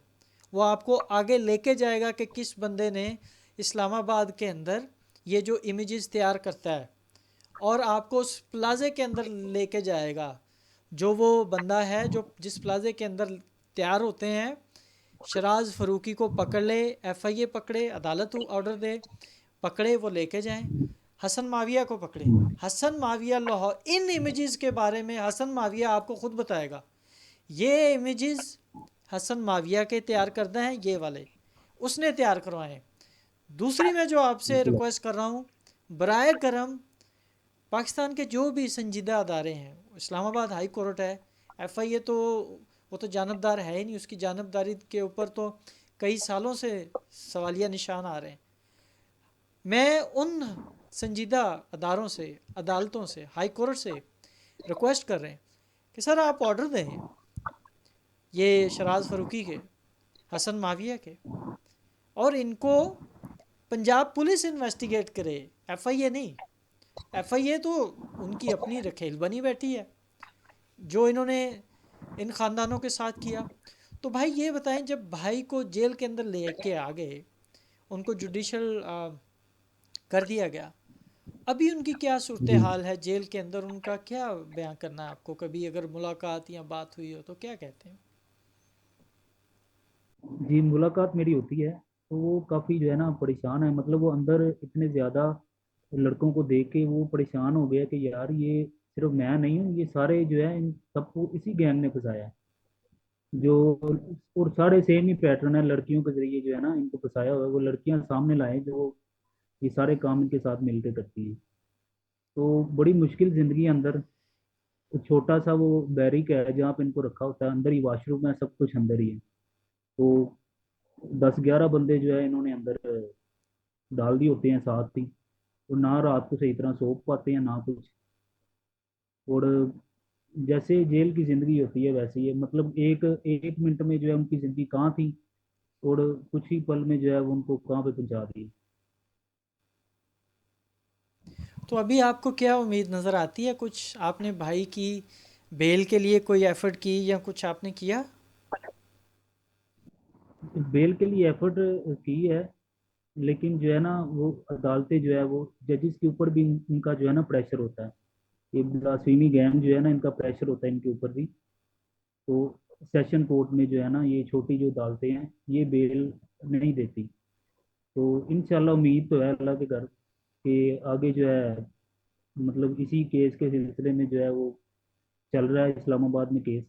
[SPEAKER 1] وہ آپ کو آگے لے کے جائے گا کہ کس بندے نے اسلام آباد کے اندر یہ جو امیجز تیار کرتا ہے، اور آپ کو اس پلازے کے اندر لے کے جائے گا جو وہ بندہ ہے جو جس پلازے کے اندر تیار ہوتے ہیں. شراز فاروقی کو پکڑ لے، ایف آئی اے پکڑے، عدالت آرڈر دے، پکڑے، وہ لے کے جائیں. حسن معاویہ کو پکڑے. حسن معاویہ لاہور، ان امیجز کے بارے میں حسن معاویہ آپ کو خود بتائے گا. یہ امیجز حسن معاویہ کے تیار کردہ ہیں، یہ والے اس نے تیار کروائے ہیں. دوسری میں جو آپ سے ریکویسٹ کر رہا ہوں، برائے کرم پاکستان کے جو بھی سنجیدہ ادارے ہیں، اسلام آباد ہائی کورٹ ہے، ایف آئی اے تو وہ تو جانبدار ہے ہی نہیں، اس کی جانبداری کے اوپر تو کئی سالوں سے سوالیہ نشان آ رہے ہیں. میں ان سنجیدہ اداروں سے، عدالتوں سے، ہائی کورٹ سے ریکویسٹ کر رہے ہیں کہ سر آپ آرڈر دیں یہ شراز فاروقی کے، حسن معاویہ کے، اور ان کو پنجاب پولیس انویسٹیگیٹ کرے، ایف آئی اے نہیں. ایف آئی اے تو ان کی اپنی رکھیل بنی بیٹھی ہے جو انہوں نے ان خاندانوں کے ساتھ کیا. تو بھائی یہ بتائیں، جب بھائی کو جیل کے اندر لے کے آ گئے، ان کو جوڈیشل کر دیا گیا، ابھی ان کی کیا صورتحال ہے جیل کے اندر؟ ان کا کیا بیان کرنا ہے آپ کو؟ کبھی اگر ملاقات یا بات ہوئی ہو تو کیا کہتے ہیں؟
[SPEAKER 3] جی ملاقات میری ہوتی ہے تو وہ کافی جو ہے نا پریشان ہے. مطلب وہ اندر اتنے زیادہ لڑکوں کو دیکھ کے وہ پریشان ہو گیا کہ یار یہ صرف میں نہیں ہوں، یہ سارے جو ہے ان سب کو اسی گینگ نے پھنسایا ہے. جو اور سارے سیم ہی پیٹرن ہے، لڑکیوں کے ذریعے جو ہے نا ان کو پھنسایا ہوا ہے. وہ لڑکیاں سامنے لائیں جو یہ سارے کام ان کے ساتھ مل کے کرتی ہیں. تو بڑی مشکل زندگی ہے اندر. چھوٹا سا وہ بیرک ہے جہاں پہ ان کو رکھا ہوتا ہے، اندر ہی واش روم ہے، سب کچھ اندر ہی ہے. تو 10 11 بندے جو ہے انہوں نے اندر ڈال دی ہوتے ہیں ساتھ ہی، اور نہ رات کو صحیح طرح سو پاتے ہیں نہ کچھ. اور جیسے جیل کی زندگی ہوتی ہے ویسے ہی ہے. مطلب ایک ایک منٹ میں جو ہے ان کی زندگی کہاں تھی اور کچھ ہی پل میں جو ہے وہ ان کو کہاں پہ پہنچا دی.
[SPEAKER 1] تو ابھی آپ کو کیا امید نظر آتی ہے؟ کچھ آپ نے بھائی کی بیل کے لیے کوئی ایفرٹ کی یا کچھ آپ نے کیا؟
[SPEAKER 3] بیل کے لیے ایفرٹ کی ہے، لیکن جو ہے نا وہ عدالتیں جو ہے وہ ججز کے اوپر بھی ان کا جو ہے نا پریشر ہوتا ہے. یہ بلاسفیمی گینگ جو ہے نا ان کا پریشر ہوتا ہے ان کے اوپر بھی. تو سیشن کورٹ میں جو ہے نا یہ چھوٹی جو عدالتیں ہیں یہ بیل نہیں دیتی. تو انشاءاللہ امید تو ہے اللہ کے گھر کہ آگے جو ہے مطلب اسی کیس کے سلسلے میں جو ہے وہ چل رہا ہے اسلام آباد میں کیس،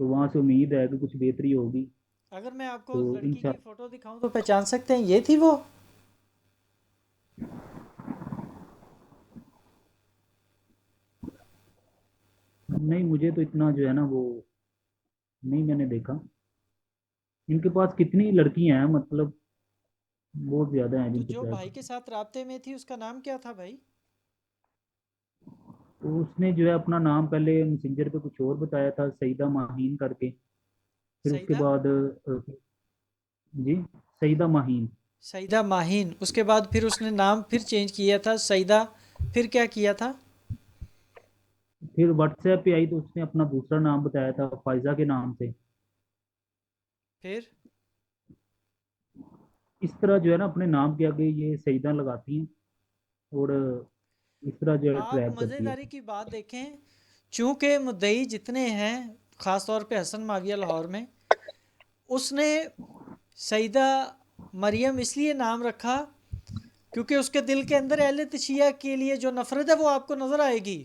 [SPEAKER 3] تو وہاں سے امید ہے کہ کچھ بہتری ہوگی.
[SPEAKER 1] اگر میں آپ کو
[SPEAKER 3] تو
[SPEAKER 1] لڑکی کی
[SPEAKER 3] انشاءاللہ
[SPEAKER 1] فوٹو دکھاؤں تو پہچان سکتے ہیں یہ تھی وہ؟
[SPEAKER 3] نہیں، مجھے تو اتنا جو ہے نا وہ نہیں میں نے دیکھا. ان کے پاس کتنی لڑکیاں ہیں؟ مطلب بہت زیادہ ہیں
[SPEAKER 1] تو
[SPEAKER 3] جن کے
[SPEAKER 1] جو بھائی
[SPEAKER 3] پاس.
[SPEAKER 1] کے ساتھ رابطے میں تھی اس کا نام کیا تھا بھائی؟
[SPEAKER 3] تو اس نے جو ہے اپنا نام پہلے میسنجر پہ کچھ اور بتایا تھا، سعیدہ ماہین کر کے. پھر اس کے
[SPEAKER 1] سعیدہ
[SPEAKER 3] بعد جی سعیدہ ماہین.
[SPEAKER 1] سعیدہ ماہین. اس کے بعد پھر اس نے نام پھر چینج کیا تھا سعیدہ، پھر کیا کیا تھا؟
[SPEAKER 3] پھر واٹس ایپ پہ آئی تو اس نے اپنا دوسرا نام بتایا تھا فائزہ کے نام سے.
[SPEAKER 1] پھر
[SPEAKER 3] اس طرح جو ہے نا اپنے نام کے آگے یہ سعیدہ لگاتی ہیں اور اس طرح جو ہے
[SPEAKER 1] آپ
[SPEAKER 3] ٹریپ کرتی ہے.
[SPEAKER 1] مزیداری کی بات دیکھیں، چونکہ مدعی جتنے ہیں خاص طور پہ حسن معاویہ لاہور میں، اس نے سعیدہ مریم اس لیے نام رکھا کیونکہ اس کے دل کے اندر اہل تشیع کے لیے جو نفرت ہے وہ آپ کو نظر آئے گی.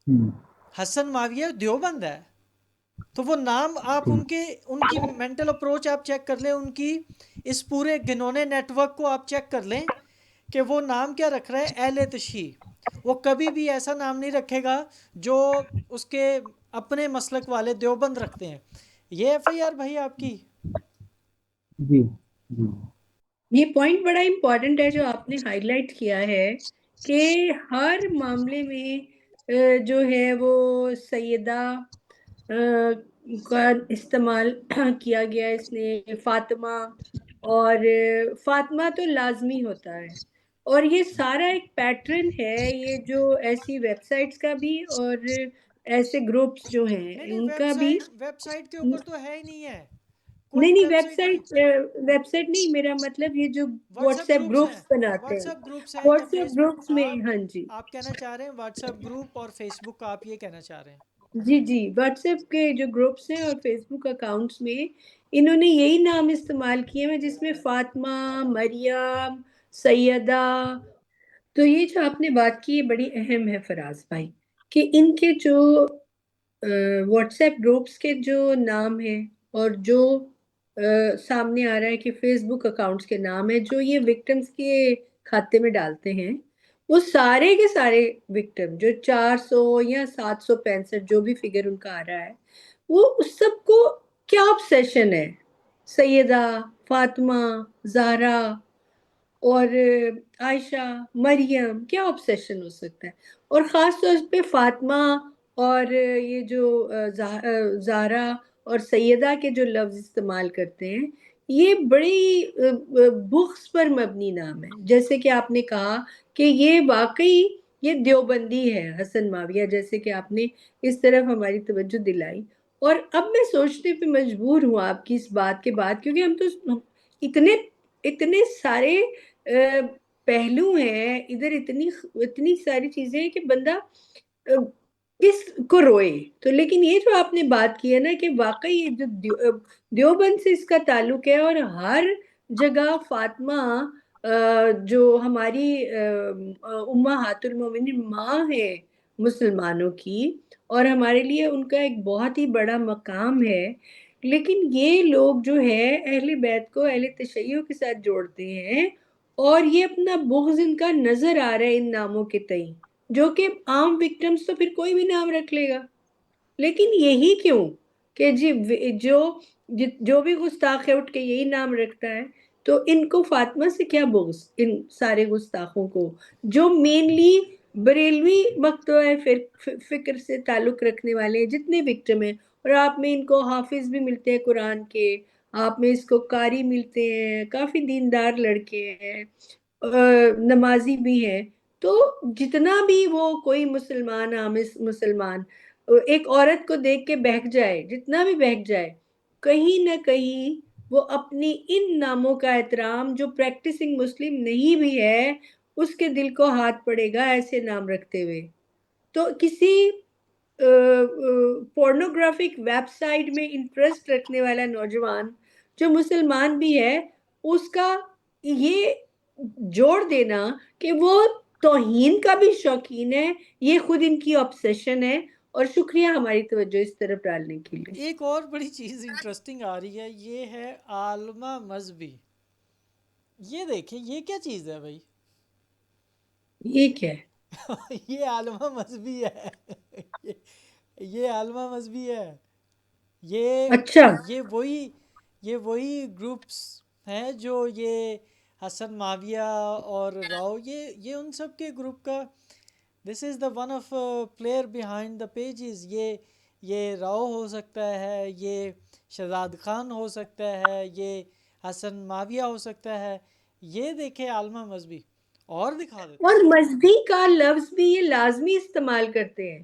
[SPEAKER 3] ہوں،
[SPEAKER 1] حسن معاویہ دیوبند ہے، تو وہ نام آپ ان کی مینٹل اپروچ آپ چیک کر لیں، ان کی اس پورے گھنونے نیٹ ورک کو آپ چیک کر لیں کہ وہ نام کیا رکھ رہا ہے، اہل تشیع. وہ کبھی بھی ایسا نام نہیں رکھے گا جو اس کے اپنے مسلک والے دیوبند رکھتے ہیں. یہ ایف آئی آر بھائی آپ کی.
[SPEAKER 3] جی جی
[SPEAKER 2] یہ پوائنٹ بڑا امپورٹنٹ ہے جو آپ نے ہائی لائٹ کیا ہے کہ ہر معاملے میں جو ہے وہ سیدہ کا استعمال کیا گیا، اس نے فاطمہ، اور فاطمہ تو لازمی ہوتا ہے، اور یہ سارا ایک پیٹرن ہے، یہ جو ایسی ویب سائٹس کا بھی اور ایسے گروپس جو ہیں
[SPEAKER 1] نہیں
[SPEAKER 2] ان کا بھی۔
[SPEAKER 1] ویب سائٹ کے اوپر تو ہے ہی نہیں ہے، کوئی
[SPEAKER 2] نہیں
[SPEAKER 1] بھی
[SPEAKER 2] نہیں،
[SPEAKER 1] ویب سائٹ نہیں۔
[SPEAKER 2] ویب سائٹ نہیں، میرا مطلب یہ جو
[SPEAKER 1] what's
[SPEAKER 2] what's
[SPEAKER 1] app
[SPEAKER 2] app
[SPEAKER 1] groups ہیں،
[SPEAKER 2] گروپس بناتے
[SPEAKER 1] واٹس
[SPEAKER 2] ہیں،
[SPEAKER 1] ایپ گروپس ہیں یا
[SPEAKER 2] واٹس ایپ
[SPEAKER 1] فیس
[SPEAKER 2] گروپس میں،
[SPEAKER 1] آپ
[SPEAKER 2] ہاں جی
[SPEAKER 1] آپ کہنا چاہ رہے ہیں واٹس ایپ گروپ اور فیس بک کا، آپ یہ کہنا چاہ رہے ہیں؟
[SPEAKER 2] جی جی، واٹس ایپ کے جو گروپس ہیں اور فیس بک اکاؤنٹس میں انہوں نے یہی نام استعمال کیے ہیں جس میں فاطمہ، مریم، سیدہ۔ تو یہ جو آپ نے بات کی یہ بڑی اہم ہے فراز بھائی، کہ ان کے جو واٹس ایپ گروپس کے جو نام ہیں اور جو سامنے آ رہا ہے کہ فیس بک اکاؤنٹس کے نام ہے جو یہ وکٹمز کے کھاتے میں ڈالتے ہیں، وہ سارے کے سارے وکٹم جو 400 یا 765 جو بھی فگر ان کا آ رہا ہے، وہ اس سب کو کیا obsession ہے؟ سیدہ، فاطمہ، زہرا اور عائشہ، مریم، کیا obsession ہو سکتا ہے؟ اور خاص طور پہ فاطمہ اور یہ جو زہرا اور سیدہ کے جو لفظ استعمال کرتے ہیں، یہ بڑی بغض پر مبنی نام ہے، جیسے کہ آپ نے کہا کہ یہ واقعی یہ دیوبندی ہے حسن معاویہ، جیسے کہ آپ نے اس طرف ہماری توجہ دلائی۔ اور اب میں سوچنے پہ مجبور ہوں آپ کی اس بات کے بعد، کیونکہ ہم تو اتنے سارے پہلو ہیں ادھر، اتنی ساری چیزیں ہیں کہ بندہ کس کو روئے۔ تو لیکن یہ جو آپ نے بات کی ہے نا کہ واقعی جو دیوبند سے اس کا تعلق ہے، اور ہر جگہ فاطمہ جو ہماری امہات المومنین ماں ہے مسلمانوں کی، اور ہمارے لیے ان کا ایک بہت ہی بڑا مقام ہے، لیکن یہ لوگ جو ہے اہل بیت کو اہل تشیع کے ساتھ جوڑتے ہیں، اور یہ اپنا بغض ان کا نظر آ رہا ہے ان ناموں کے تئیں، جو کہ عام وکٹمز تو پھر کوئی بھی نام رکھ لے گا، لیکن یہی کیوں کہ جی جو بھی گستاخ ہے اٹھ کے یہی نام رکھتا ہے، تو ان کو فاطمہ سے کیا بغض، ان سارے گستاخوں کو جو مینلی بریلوی مقتدہ فکر سے تعلق رکھنے والے جتنے وکٹم ہیں، اور آپ میں ان کو حافظ بھی ملتے ہیں قرآن کے، آپ میں اس کو قاری ملتے ہیں، کافی دیندار لڑکے ہیں، نمازی بھی ہیں، تو جتنا بھی وہ کوئی مسلمان عام مسلمان ایک عورت کو دیکھ کے بہک جائے، جتنا بھی بہک جائے، کہیں نہ کہیں وہ اپنی ان ناموں کا احترام جو پریکٹسنگ مسلم نہیں بھی ہے اس کے دل کو ہاتھ پڑے گا ایسے نام رکھتے ہوئے۔ تو کسی پورنوگرافک ویب سائٹ میں انٹرسٹ رکھنے والا نوجوان جو مسلمان بھی ہے، اس کا یہ جوڑ دینا کہ وہ توہین کا بھی شوقین ہے، یہ خود ان کی obsession ہے۔ اور شکریہ ہماری توجہ اس طرف ڈالنے کے لیے۔
[SPEAKER 1] ایک اور بڑی چیز انٹرسٹنگ آ رہی ہے، یہ ہے عالمہ مذہبی۔ یہ دیکھیں یہ کیا چیز ہے بھائی؟
[SPEAKER 2] یہ کیا ہے؟
[SPEAKER 1] یہ عالمہ مذہبی ہے، یہ عالمہ مذہبی ہے، یہ
[SPEAKER 2] اچھا،
[SPEAKER 1] یہ وہی گروپس ہیں جو یہ حسن معاویہ اور راؤ، یہ ان سب کے گروپ کا this is the one of player behind the pages. یہ راؤ ہو سکتا ہے، یہ شہزاد خان ہو سکتا ہے، یہ حسن معاویہ ہو سکتا ہے، یہ دیکھے عالمہ مذہبی اور دکھا دیتے
[SPEAKER 2] اور
[SPEAKER 1] ہیں۔
[SPEAKER 2] مذہبی کا لفظ بھی یہ لازمی استعمال کرتے ہیں،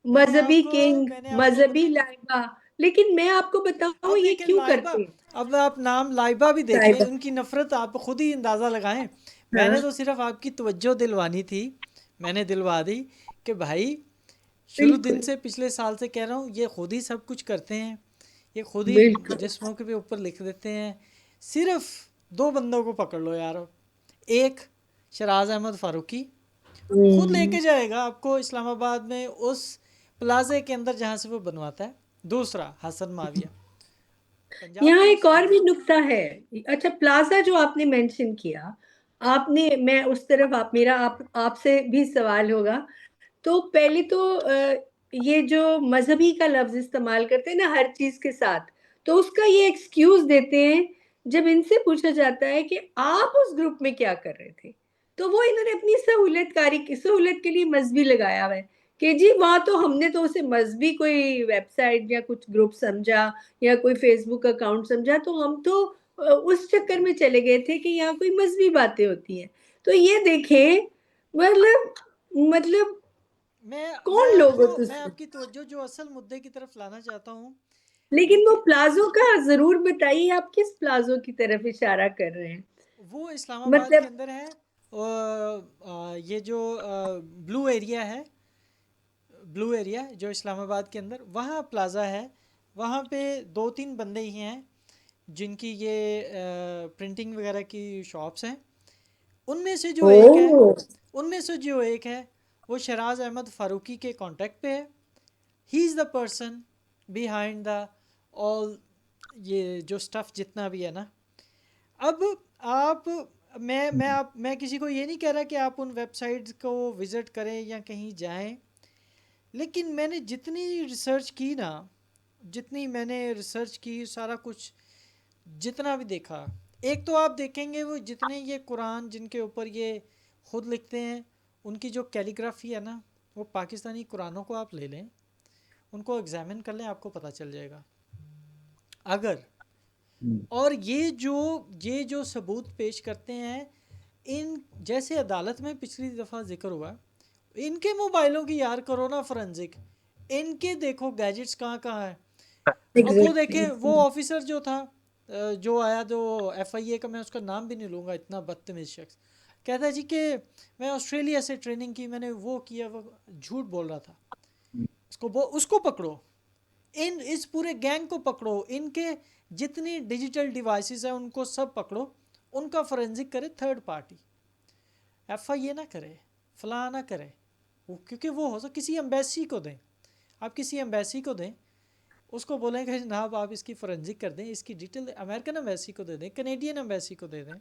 [SPEAKER 1] میں نے
[SPEAKER 2] مذہبی کنگ،
[SPEAKER 1] آپ کو
[SPEAKER 2] مذہبی لائبہ، لیکن میں آپ کو بتاؤں
[SPEAKER 1] اب
[SPEAKER 2] یہ
[SPEAKER 1] دیکھیں
[SPEAKER 2] کیوں
[SPEAKER 1] لائبہ،
[SPEAKER 2] کرتے ہیں؟
[SPEAKER 1] اب آپ نام لائبہ بھی دیکھیں،
[SPEAKER 2] لائبہ،
[SPEAKER 1] ان کی نفرت آپ خود ہی اندازہ لگائیں۔ میں
[SPEAKER 2] ہاں
[SPEAKER 1] نے تو صرف آپ کی توجہ دلوانی تھی، میں نے دلوا دی کہ بھائی شروع دن
[SPEAKER 2] بالکل
[SPEAKER 1] سے پچھلے سال سے کہہ رہا ہوں، یہ خود ہی سب کچھ کرتے ہیں، یہ خود ہی
[SPEAKER 2] بالکل
[SPEAKER 1] جسموں کے اوپر لکھ دیتے ہیں۔ صرف دو بندوں کو پکڑ لو یار، ایک شراز احمد فاروقی خود لے کے جائے گا آپ کو اسلام آباد میں اس پلازے کے اندر جہاں سے وہ بنواتا ہے، دوسرا حسن معاویہ پنجاب
[SPEAKER 2] یہاں ایک
[SPEAKER 1] پولیس
[SPEAKER 2] اور بھی نکتہ ہے۔ اچھا، پلازا جو آپ نے مینشن کیا، آپ نے، میں اس طرف آپ سے بھی سوال ہوگا، تو پہلے تو یہ جو مذہبی کا لفظ استعمال کرتے ہیں نا ہر چیز کے ساتھ، تو اس کا یہ ایکسکیوز دیتے ہیں جب ان سے پوچھا جاتا ہے کہ آپ اس گروپ میں کیا کر رہے تھے تو وہ انہوں نے اپنی سہولت کے لیے مذہبی لگایا ہوا ہے کہ جی وہاں تو ہم نے تو اسے مذہبی کوئی ویب سائٹ یا کچھ گروپ سمجھا یا کوئی فیس بک اکاؤنٹ سمجھا تو ہم تو اس چکر میں چلے گئے تھے کہ یہاں کوئی مذہبی باتیں ہوتی ہیں. تو یہ دیکھیں مطلب کون لوگ ہو
[SPEAKER 1] میں آپ کی توجہ جو اصل مدعے کی طرف لانا چاہتا ہوں.
[SPEAKER 2] لیکن وہ پلازو کا ضرور بتائیے آپ کس پلازو کی طرف اشارہ کر رہے ہیں.
[SPEAKER 1] وہ اسلام آباد
[SPEAKER 2] مطلب
[SPEAKER 1] کے اندر ہے. یہ جو بلو ایریا جو اسلام آباد کے اندر وہاں پلازا ہے. وہاں پہ 2-3 بندے ہی ہیں جن کی یہ پرنٹنگ وغیرہ کی شاپس ہیں. ان میں سے جو ایک ہے وہ شراز احمد فاروقی کے کانٹیکٹ پہ ہے. ہی از دا پرسن بیہائنڈ دا آل یہ جو سٹف جتنا بھی ہے نا. اب آپ میں کسی کو یہ نہیں کہہ رہا کہ آپ ان ویب سائٹس کو وزٹ کریں یا کہیں جائیں، لیکن میں نے جتنی ریسرچ کی سارا کچھ جتنا بھی دیکھا، ایک تو آپ دیکھیں گے وہ جتنے یہ قرآن جن کے اوپر یہ خود لکھتے ہیں ان کی جو کیلیگرافی ہے نا، وہ پاکستانی قرآنوں کو آپ لے لیں، ان کو ایگزامن کر لیں، آپ کو پتہ چل جائے گا. اگر اور یہ جو ثبوت پیش کرتے ہیں ان جیسے عدالت میں پچھلی دفعہ ذکر ہوا، ان کے موبائلوں کی یار کرونا فورنزک، ان کے دیکھو گیجٹس کہاں ہیں. اب وہ دیکھیں وہ آفیسر جو تھا جو آیا جو ایف آئی اے کا، میں اس کا نام بھی نہیں لوں گا، اتنا بدتمیز شخص، کہتا ہے جی کہ میں آسٹریلیا سے ٹریننگ کی، میں نے وہ کیا، وہ جھوٹ بول رہا تھا. اس کو پکڑو، اس پورے گینگ کو پکڑو، ان کے جتنی ڈیجیٹل ڈیوائسز ہیں ان کو سب پکڑو، ان کا فورنزک کرے تھرڈ پارٹی، ایف آئی اے نہ کرے، فلاں نہ کرے. کیونکہ وہ ہو سکتا کسی ایمبیسی کو دیں، آپ کسی ایمبیسی کو دیں، اس کو بولیں کہ جناب آپ اس کی فورنزک کر دیں، اس کی ڈیٹیل امریکن ایمبیسی کو دے دیں، کینیڈین ایمبیسی کو دے دیں.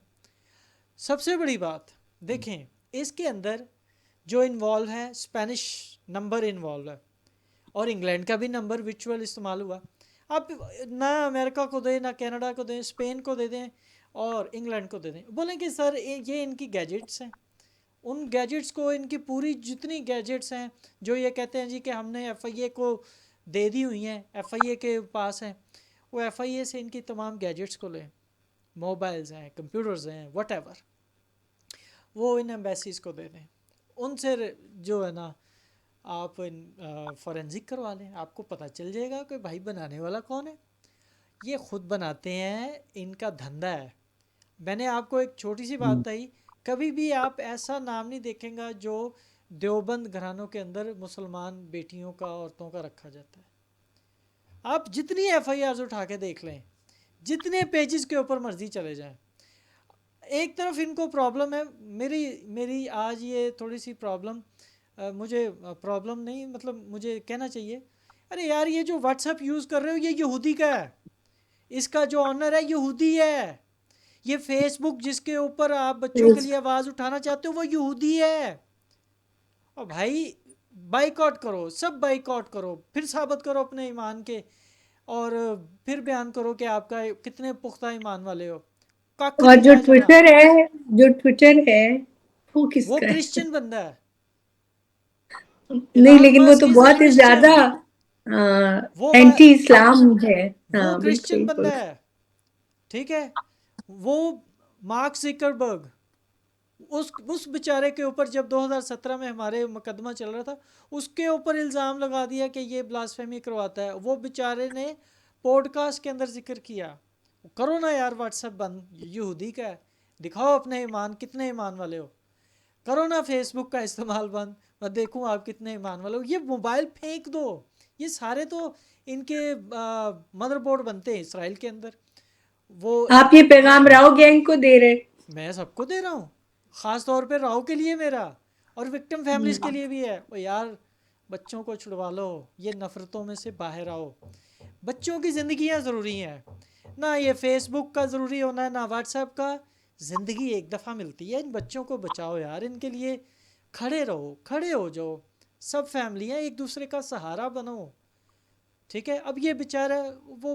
[SPEAKER 1] سب سے بڑی بات دیکھیں اس کے اندر جو انوالو ہے اسپینش نمبر انوالو ہے، اور انگلینڈ کا بھی نمبر وچول استعمال ہوا. آپ نہ امریکہ کو دیں، نہ کینیڈا کو دیں، اسپین کو دے دیں اور انگلینڈ کو دے دیں، بولیں کہ سر یہ ان کی گیجٹس ہیں. ان گیجٹس کو، ان کی پوری جتنی گیجٹس ہیں جو یہ کہتے ہیں جی کہ ہم نے ایف آئی اے کو دے دی ہوئی ہیں، ایف آئی اے کے پاس ہیں، وہ ایف آئی اے سے ان کی تمام گیجٹس کو لیں، موبائلز ہیں، کمپیوٹرز ہیں، واٹ ایور، وہ ان ایمبیسیز کو دے دیں. ان سے جو ہے نا آپ فورنزک کروا لیں، آپ کو پتہ چل جائے گا کہ بھائی بنانے والا کون ہے. یہ خود بناتے ہیں، ان کا دھندا ہے. میں نے آپ کو ایک چھوٹی سی بات بتائی، کبھی بھی آپ ایسا نام نہیں دیکھیں گا جو دیوبند گھرانوں کے اندر مسلمان بیٹیوں کا، عورتوں کا رکھا جاتا ہے. آپ جتنی ایف آئی آرز اٹھا کے دیکھ لیں، جتنے پیجز کے اوپر مرضی چلے جائیں. ایک طرف ان کو پرابلم ہے، میری آج یہ تھوڑی سی پرابلم، مجھے پرابلم نہیں، مطلب مجھے کہنا چاہیے، ارے یار یہ جو واٹس ایپ یوز کر رہے ہو یہ یہودی کا ہے، اس کا جو آنر ہے یہودی ہے. یہ فیس بک جس کے اوپر آپ بچوں کے لیے آواز اٹھانا چاہتے ہو وہ یہودی ہے. اور بھائی بائیک آؤٹ کرو، سب بائیک آؤٹ کرو، پھر ثابت کرو اپنے ایمان کے، اور پھر بیان کرو کہ آپ کا کتنے پختہ ایمان والے ہو.
[SPEAKER 2] اور جو ٹویٹر ہے وہ کس
[SPEAKER 1] وہ
[SPEAKER 2] کا ہے؟
[SPEAKER 1] کرسچن بندہ ہے.
[SPEAKER 2] نہیں لیکن وہ تو
[SPEAKER 1] is a
[SPEAKER 2] بہت ہی
[SPEAKER 1] Christian.
[SPEAKER 2] زیادہ
[SPEAKER 1] وہ
[SPEAKER 2] اینٹی اسلام ہے.
[SPEAKER 1] وہ
[SPEAKER 2] ہاں
[SPEAKER 1] کرسچن
[SPEAKER 2] بالکل.
[SPEAKER 1] بندہ ہے، ٹھیک ہے. وہ مارک زکربرگ، اس بیچارے کے اوپر جب 2017 میں ہمارے مقدمہ چل رہا تھا، اس کے اوپر الزام لگا دیا کہ یہ بلاسفیمی کرواتا ہے. وہ بیچارے نے پوڈ کاسٹ کے اندر ذکر کیا، کرو نا یار واٹس ایپ بند، یہودی کا ہے، دکھاؤ اپنے ایمان، کتنے ایمان والے ہو. کرو نا فیس بک کا استعمال بند، میں دیکھوں آپ کتنے ایمان والے ہو. یہ موبائل پھینک دو. یہ سارے تو ان کے مدر بورڈ بنتے ہیں اسرائیل کے اندر. وہ
[SPEAKER 2] آپ یہ پیغام راؤ گینگ کو دے رہے؟
[SPEAKER 1] میں سب کو دے رہا ہوں، خاص طور پہ راؤ کے لیے میرا، اور وکٹم فیملیز کے لیے بھی ہے. وہ یار بچوں کو چھڑوا لو، یہ نفرتوں میں سے باہر آؤ. بچوں کی زندگیاں ضروری ہیں، نہ یہ فیس بک کا ضروری ہونا ہے، نہ واٹس ایپ کا. زندگی ایک دفعہ ملتی ہے، ان بچوں کو بچاؤ یار، ان کے لیے کھڑے رہو، کھڑے ہو جاؤ. سب فیملیاں ایک دوسرے کا سہارا بنو، ٹھیک ہے. اب یہ بیچارہ وہ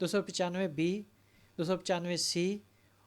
[SPEAKER 1] 295B, 295C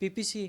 [SPEAKER 1] PPC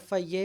[SPEAKER 1] FIA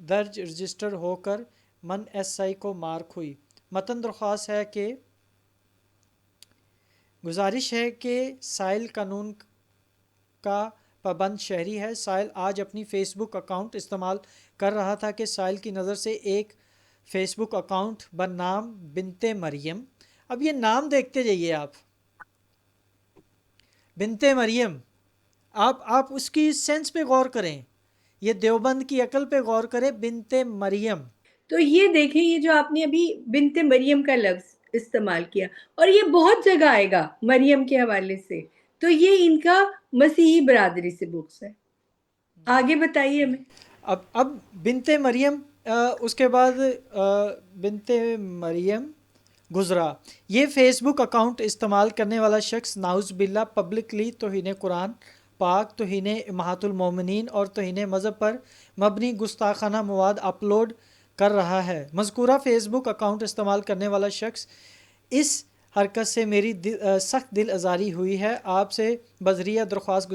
[SPEAKER 1] درج رجسٹر ہو کر من ایس آئی کو مارک ہوئی۔ متن درخواست ہے کہ گزارش ہے کہ سائل قانون کا پابند شہری ہے۔ سائل آج اپنی فیس بک اکاؤنٹ استعمال کر رہا تھا کہ سائل کی نظر سے ایک فیس بک اکاؤنٹ بنام بنت مریم، اب یہ نام دیکھتے جائیے آپ، بنت مریم، آپ اس کی سینس پہ غور کریں، یہ دیوبند کی عقل پہ غور کریں، بنت مریم۔
[SPEAKER 2] تو یہ دیکھیں، یہ جو آپ نے ابھی بنت مریم کا لفظ استعمال کیا، اور یہ بہت جگہ آئے گا مریم کے حوالے سے، تو یہ ان کا مسیحی برادری سے بکس ہے۔ آگے بتائیے ہمیں۔
[SPEAKER 1] اب بنت مریم، اس کے بعد بنت مریم گزرا، یہ فیس بک اکاؤنٹ استعمال کرنے والا شخص نعوذ باللہ پبلکلی توہین قرآن پاک، توہین امہات المومنین اور توہین مذہب پر مبنی گستاخانہ مواد اپلوڈ کر رہا ہے۔ مذکورہ فیس بک اکاؤنٹ استعمال کرنے والا شخص، اس حرکت سے میری سخت دل آزاری ہوئی ہے۔ آپ سے بذریعہ درخواست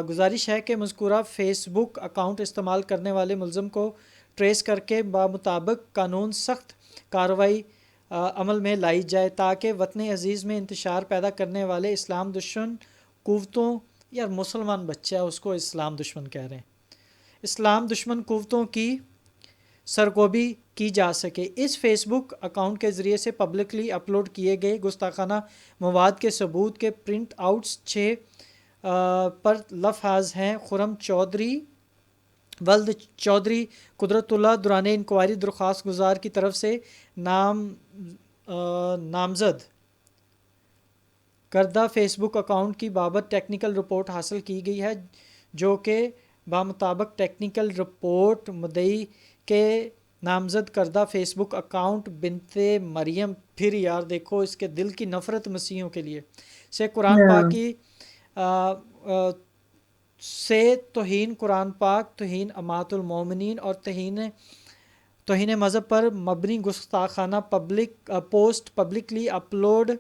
[SPEAKER 1] گزارش ہے کہ مذکورہ فیس بک اکاؤنٹ استعمال کرنے والے ملزم کو ٹریس کر کے بمطابق قانون سخت کارروائی عمل میں لائی جائے، تاکہ وطن عزیز میں انتشار پیدا کرنے والے اسلام دشمن قوتوں، یار مسلمان بچہ اس کو اسلام دشمن کہہ رہے ہیں، اسلام دشمن قوتوں کی سرگوبی کی جا سکے۔ اس فیس بک اکاؤنٹ کے ذریعے سے پبلکلی اپلوڈ کیے گئے گستاخانہ مواد کے ثبوت کے پرنٹ آؤٹس 6 پر لفظ ہیں: خرم چودھری، ولد چودھری قدرت اللہ۔ دوران انکوائری درخواست گزار کی طرف سے نامزد کردہ فیس بک اکاؤنٹ کی بابت ٹیکنیکل رپورٹ حاصل کی گئی ہے، جو کہ بمطابق ٹیکنیکل رپورٹ مدعی کے نامزد کردہ فیس بک اکاؤنٹ بنت مریم، پھر یار دیکھو اس کے دل کی نفرت مسیحیوں کے لیے، سے قرآن پاک کی سے توہین قرآن پاک، توہین امہات المومنین اور توہین مذہب پر مبنی گستاخانہ پوسٹ پبلکلی اپلوڈ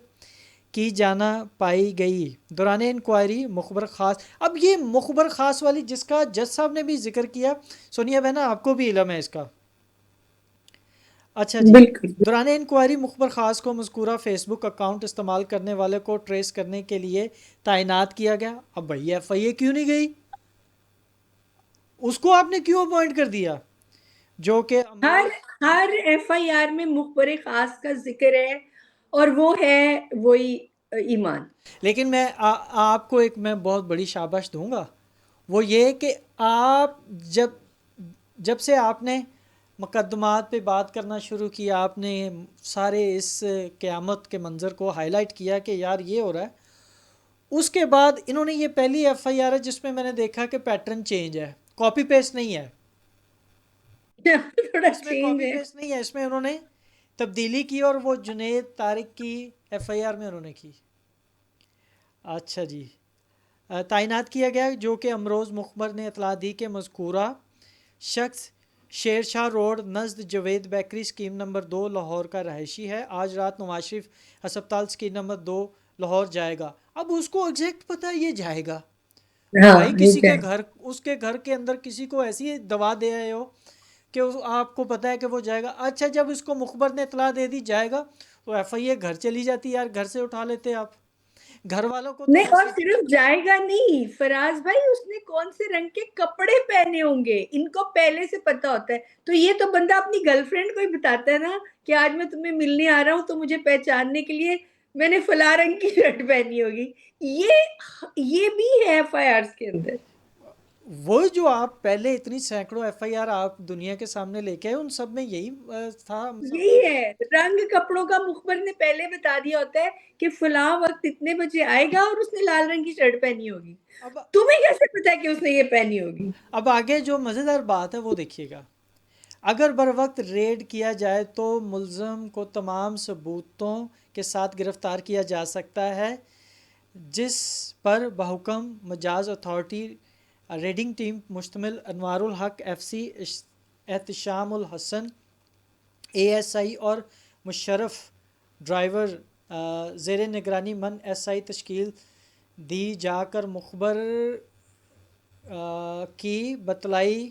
[SPEAKER 1] کی جانا پائی گئی۔ دوران انکوائری مخبر خاص، اب یہ مخبر خاص والی جس کا جج صاحب نے بھی ذکر کیا، سونیا بہنا آپ کو بھی علم ہے اس کا؟ اچھا جی،
[SPEAKER 2] بالکل۔
[SPEAKER 1] دوران انکوائری مخبر خاص کو مذکورہ فیس بک اکاؤنٹ استعمال کرنے والے کو ٹریس کرنے کے لیے تعینات کیا گیا۔ اب بھائی ایف آئی اے کیوں نہیں گئی؟ اس کو آپ نے کیوں اپوائنٹ کر دیا؟ جو کہ
[SPEAKER 2] ہر ایف آئی آر میں مخبر خاص کا ذکر ہے، اور وہ ہے وہی ایمان۔
[SPEAKER 1] لیکن میں آپ کو ایک میں بہت بڑی شاباش دوں گا، وہ یہ کہ آپ جب سے آپ نے مقدمات پہ بات کرنا شروع کیا، آپ نے سارے اس قیامت کے منظر کو ہائی لائٹ کیا کہ یار یہ ہو رہا ہے، اس کے بعد انہوں نے یہ پہلی ایف آئی آر ہے جس میں نے دیکھا کہ پیٹرن چینج ہے، کاپی پیسٹ نہیں ہے،
[SPEAKER 2] تھوڑا
[SPEAKER 1] اس میں
[SPEAKER 2] چینج
[SPEAKER 1] کاپی
[SPEAKER 2] ہے۔
[SPEAKER 1] پیسٹ نہیں ہے، اس میں انہوں نے تبدیلی کی، اور وہ جنید طارق کی ایف آئی آر میں انہوں نے کی۔ اچھا جی، تعینات کیا گیا، جو کہ امروز مخبر نے اطلاع دی کہ مذکورہ شخص شیر شاہ روڈ نزد Javed bakery scheme number 2 Lahore کا رہائشی ہے۔ آج رات نواز شریف ہسپتال اسکیم نمبر 2 لاہور جائے گا۔ اب اس کو ایگزیکٹ پتہ ہے یہ جائے گا، بھائی کسی کے گھر، اس کے گھر کے اندر کسی کو ایسی دوا دے آئے ہو کہ آپ کو پتہ ہے کہ وہ جائے گا۔ اچھا جب اس کو مخبر نے اطلاع دے دی جائے گا، تو ایف آئی اے گھر چلی جاتی، یار گھر سے اٹھا لیتے آپ، گھر والوں کو تو
[SPEAKER 2] نہیں، اور صرف جائے گا نہیں فراز بھائی، اس نے کون سے رنگ کے کپڑے پہنے ہوں گے ان کو پہلے سے پتا ہوتا ہے۔ تو یہ تو بندہ اپنی گرل فرینڈ کو ہی بتاتا ہے نا کہ آج میں تمہیں ملنے آ رہا ہوں، تو مجھے پہچاننے کے لیے میں نے فلاں رنگ کی شرٹ پہنی ہوگی۔ یہ بھی ہے ایف آئی آرز کے اندر۔
[SPEAKER 1] وہ جو آپ پہلے اتنی سینکڑوں ایف آئی آر آپ دنیا کے سامنے لے کے آئے، ان سب میں یہی تھا۔
[SPEAKER 2] یہی ہے، رنگ کپڑوں کا مخبر نے پہلے بتا دیا ہوتا ہے کہ فلاں وقت اتنے بجے آئے گا اور اس نے لال رنگ کی شرٹ پہنی ہوگی۔ تمہیں کیسے پتا ہے کہ اس نے یہ پہنی ہوگی؟
[SPEAKER 1] اب آگے جو مزیدار بات ہے وہ دیکھیے گا، اگر بر وقت ریڈ کیا جائے تو ملزم کو تمام ثبوتوں کے ساتھ گرفتار کیا جا سکتا ہے، جس پر بحکم مجاز اتھارٹی ریڈنگ ٹیم مشتمل Anwar ulHaq F C, Ehtisham ulHassan A S I اور مشرف ڈرائیور زیر نگرانی من ایس آئی تشکیل دی جا کر مخبر کی بتلائی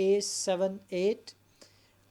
[SPEAKER 1] A78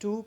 [SPEAKER 1] 2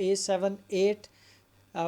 [SPEAKER 1] A78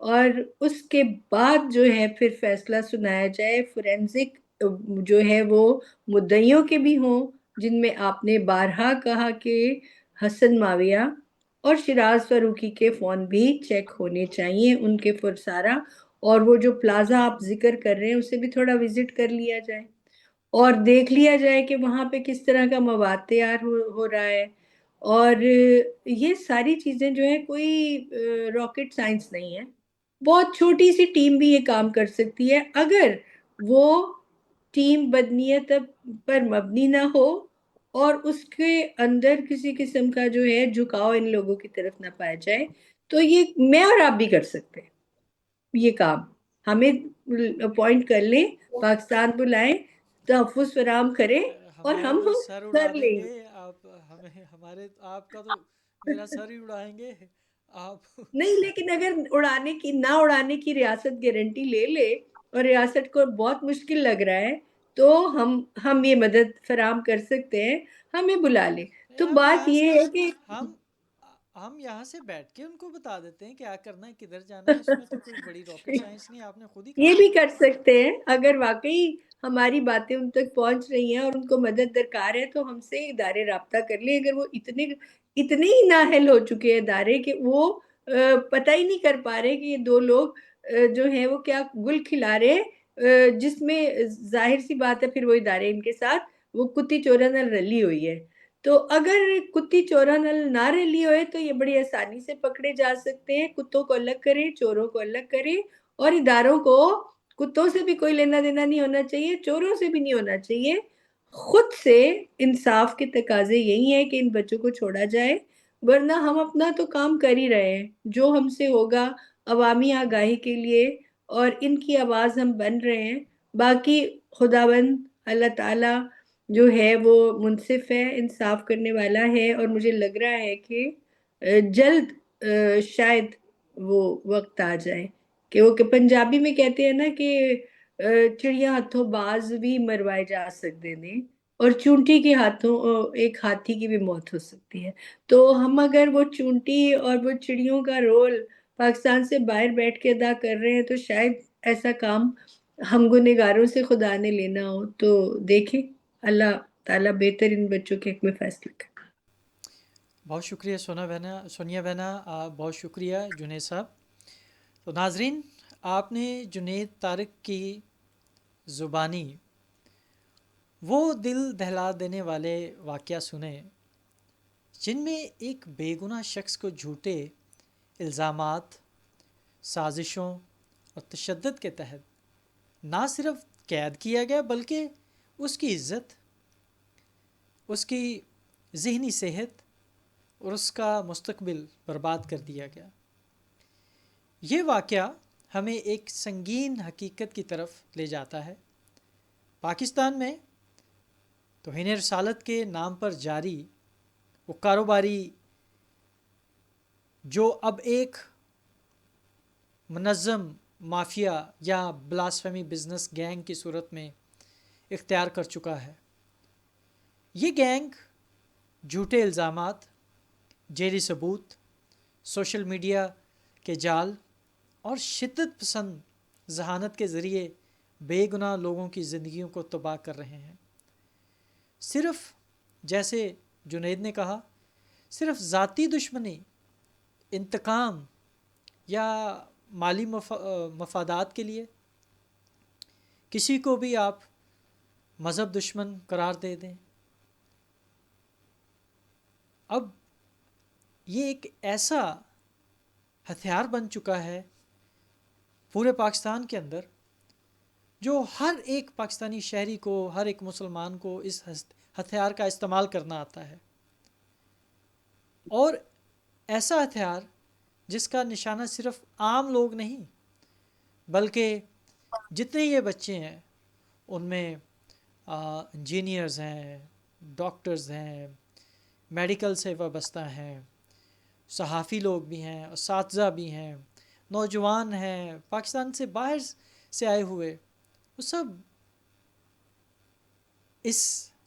[SPEAKER 2] اور اس کے بعد جو ہے پھر فیصلہ سنایا جائے. فورینزک جو ہے وہ مدعیوں کے بھی ہوں، جن میں آپ نے بارہا کہا کہ حسن معاویہ اور شیراز فاروقی کے فون بھی چیک ہونے چاہیے، ان کے فرسارا، اور وہ جو پلازا آپ ذکر کر رہے ہیں اسے بھی تھوڑا وزٹ کر لیا جائے اور دیکھ لیا جائے کہ وہاں پہ کس طرح کا مواد تیار ہو رہا ہے. اور یہ ساری چیزیں جو ہے کوئی راکٹ سائنس نہیں ہے، بہت چھوٹی سی ٹیم بھی یہ کام کر سکتی ہے اگر وہ ٹیم بدنیت پر مبنی نہ ہو اور اس کے اندر کسی قسم کا جو ہے جھکاؤ ان لوگوں کی طرف نہ پایا جائے. تو یہ میں اور آپ بھی کر سکتے ہیں یہ کام. ہمیں اپوائنٹ کر لیں، پاکستان بلائیں، تحفظ فراہم کریں اور
[SPEAKER 1] ہمارا
[SPEAKER 2] ہم
[SPEAKER 1] تو سر اڑا
[SPEAKER 2] کر
[SPEAKER 1] دیں
[SPEAKER 2] لیں
[SPEAKER 1] گے آپ، ہمیں ہمارے آپ کا تو میرا سر ہی اڑائیں گے آپ.
[SPEAKER 2] نہیں، لیکن اگر نہ اڑانے کی ریاست گارنٹی لے لے اور ریاست کو بہت مشکل لگ رہا ہے تو ہم یہ مدد فراہم کر سکتے ہیں، ہمیں بلا لیں. تو
[SPEAKER 1] ہم
[SPEAKER 2] بات
[SPEAKER 1] یہاں سے
[SPEAKER 2] یہ ہے کہ
[SPEAKER 1] ہم یہاں سے بیٹھ کے ان کو بتا دیتے ہیں کیا کرنا ہے، کدھر جانا ہے. اس میں تو کوئی بڑی راکٹ سائنس نہیں، آپ نے خود ہی
[SPEAKER 2] یہ
[SPEAKER 1] کہا.
[SPEAKER 2] بھی کر سکتے ہیں اگر واقعی ہماری باتیں ان تک پہنچ رہی ہیں اور ان کو مدد درکار ہے تو ہم سے ادارے رابطہ کر لیں. اگر وہ اتنے ہی نااہل ہو چکے ہیں ادارے کہ وہ پتہ ہی نہیں کر پا رہے کہ یہ دو لوگ جو ہیں وہ کیا گل کھلا رہے، جس میں ظاہر سی بات ہے پھر وہ ادارے ان کے ساتھ وہ کتی چورا نل رلی ہوئی ہے. تو اگر کتی چورا نل نہ رلی ہوئے تو یہ بڑی آسانی سے پکڑے جا سکتے ہیں. کتوں کو الگ کریں، چوروں کو الگ کریں، اور اداروں کو کتوں سے بھی کوئی لینا دینا نہیں ہونا چاہیے، چوروں سے بھی نہیں ہونا چاہیے. خود سے انصاف کے تقاضے یہی ہیں کہ ان بچوں کو چھوڑا جائے، ورنہ ہم اپنا تو کام کر ہی رہے ہیں جو ہم سے ہوگا عوامی آگاہی کے لیے، اور ان کی آواز ہم بن رہے ہیں. باقی خداوند اللہ تعالی جو ہے وہ منصف ہے، انصاف کرنے والا ہے، اور مجھے لگ رہا ہے کہ جلد شاید وہ وقت آ جائے کہ وہ پنجابی میں کہتے ہیں نا کہ چڑیا ہاتھوں باز بھی مروائے جا سکتے ہیں اور چونٹی کے ہاتھوں ایک ہاتھی کی بھی موت ہو سکتی ہے. تو ہم اگر وہ چونٹی اور وہ چڑیوں کا رول پاکستان سے باہر بیٹھ کے ادا کر رہے ہیں تو شاید ایسا کام ہم گنہگاروں سے خدا نے لینا ہو. تو دیکھیں اللہ تعالیٰ بہتر ان بچوں کے حق میں فیصلہ کرے.
[SPEAKER 1] بہت شکریہ سونیا بہنا، بہت شکریہ جنید صاحب. تو ناظرین، آپ نے جنید طارق کی زبانی وہ دل دہلا دینے والے واقعہ سنے جن میں ایک بے گناہ شخص کو جھوٹے الزامات، سازشوں اور تشدد کے تحت نہ صرف قید کیا گیا بلکہ اس کی عزت، اس کی ذہنی صحت اور اس کا مستقبل برباد کر دیا گیا. یہ واقعہ ہمیں ایک سنگین حقیقت کی طرف لے جاتا ہے. پاکستان میں توہین رسالت کے نام پر جاری وہ کاروباری جو اب ایک منظم مافیا یا بلاسفیمی بزنس گینگ کی صورت میں اختیار کر چکا ہے. یہ گینگ جھوٹے الزامات، جعلی ثبوت، سوشل میڈیا کے جال اور شدت پسند ذہانت کے ذریعے بے گناہ لوگوں کی زندگیوں کو تباہ کر رہے ہیں. صرف جیسے جنید نے کہا، صرف ذاتی دشمنی، انتقام یا مالی مفادات کے لیے کسی کو بھی آپ مذہب دشمن قرار دے دیں. اب یہ ایک ایسا ہتھیار بن چکا ہے پورے پاکستان کے اندر جو ہر ایک پاکستانی شہری کو، ہر ایک مسلمان کو اس ہتھیار کا استعمال کرنا آتا ہے. اور ایسا ہتھیار جس کا نشانہ صرف عام لوگ نہیں بلکہ جتنے یہ بچے ہیں ان میں انجینئرز ہیں، ڈاکٹرز ہیں، میڈیکل سے وابستہ ہیں، صحافی لوگ بھی ہیں، اساتذہ بھی ہیں، نوجوان ہیں، پاکستان سے باہر سے آئے ہوئے، وہ سب اس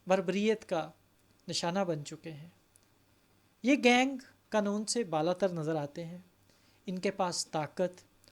[SPEAKER 1] بربریت کا نشانہ بن چکے ہیں. یہ گینگ قانون سے بالا تر نظر آتے ہیں. ان کے پاس طاقت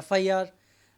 [SPEAKER 1] FIR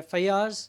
[SPEAKER 1] FIRs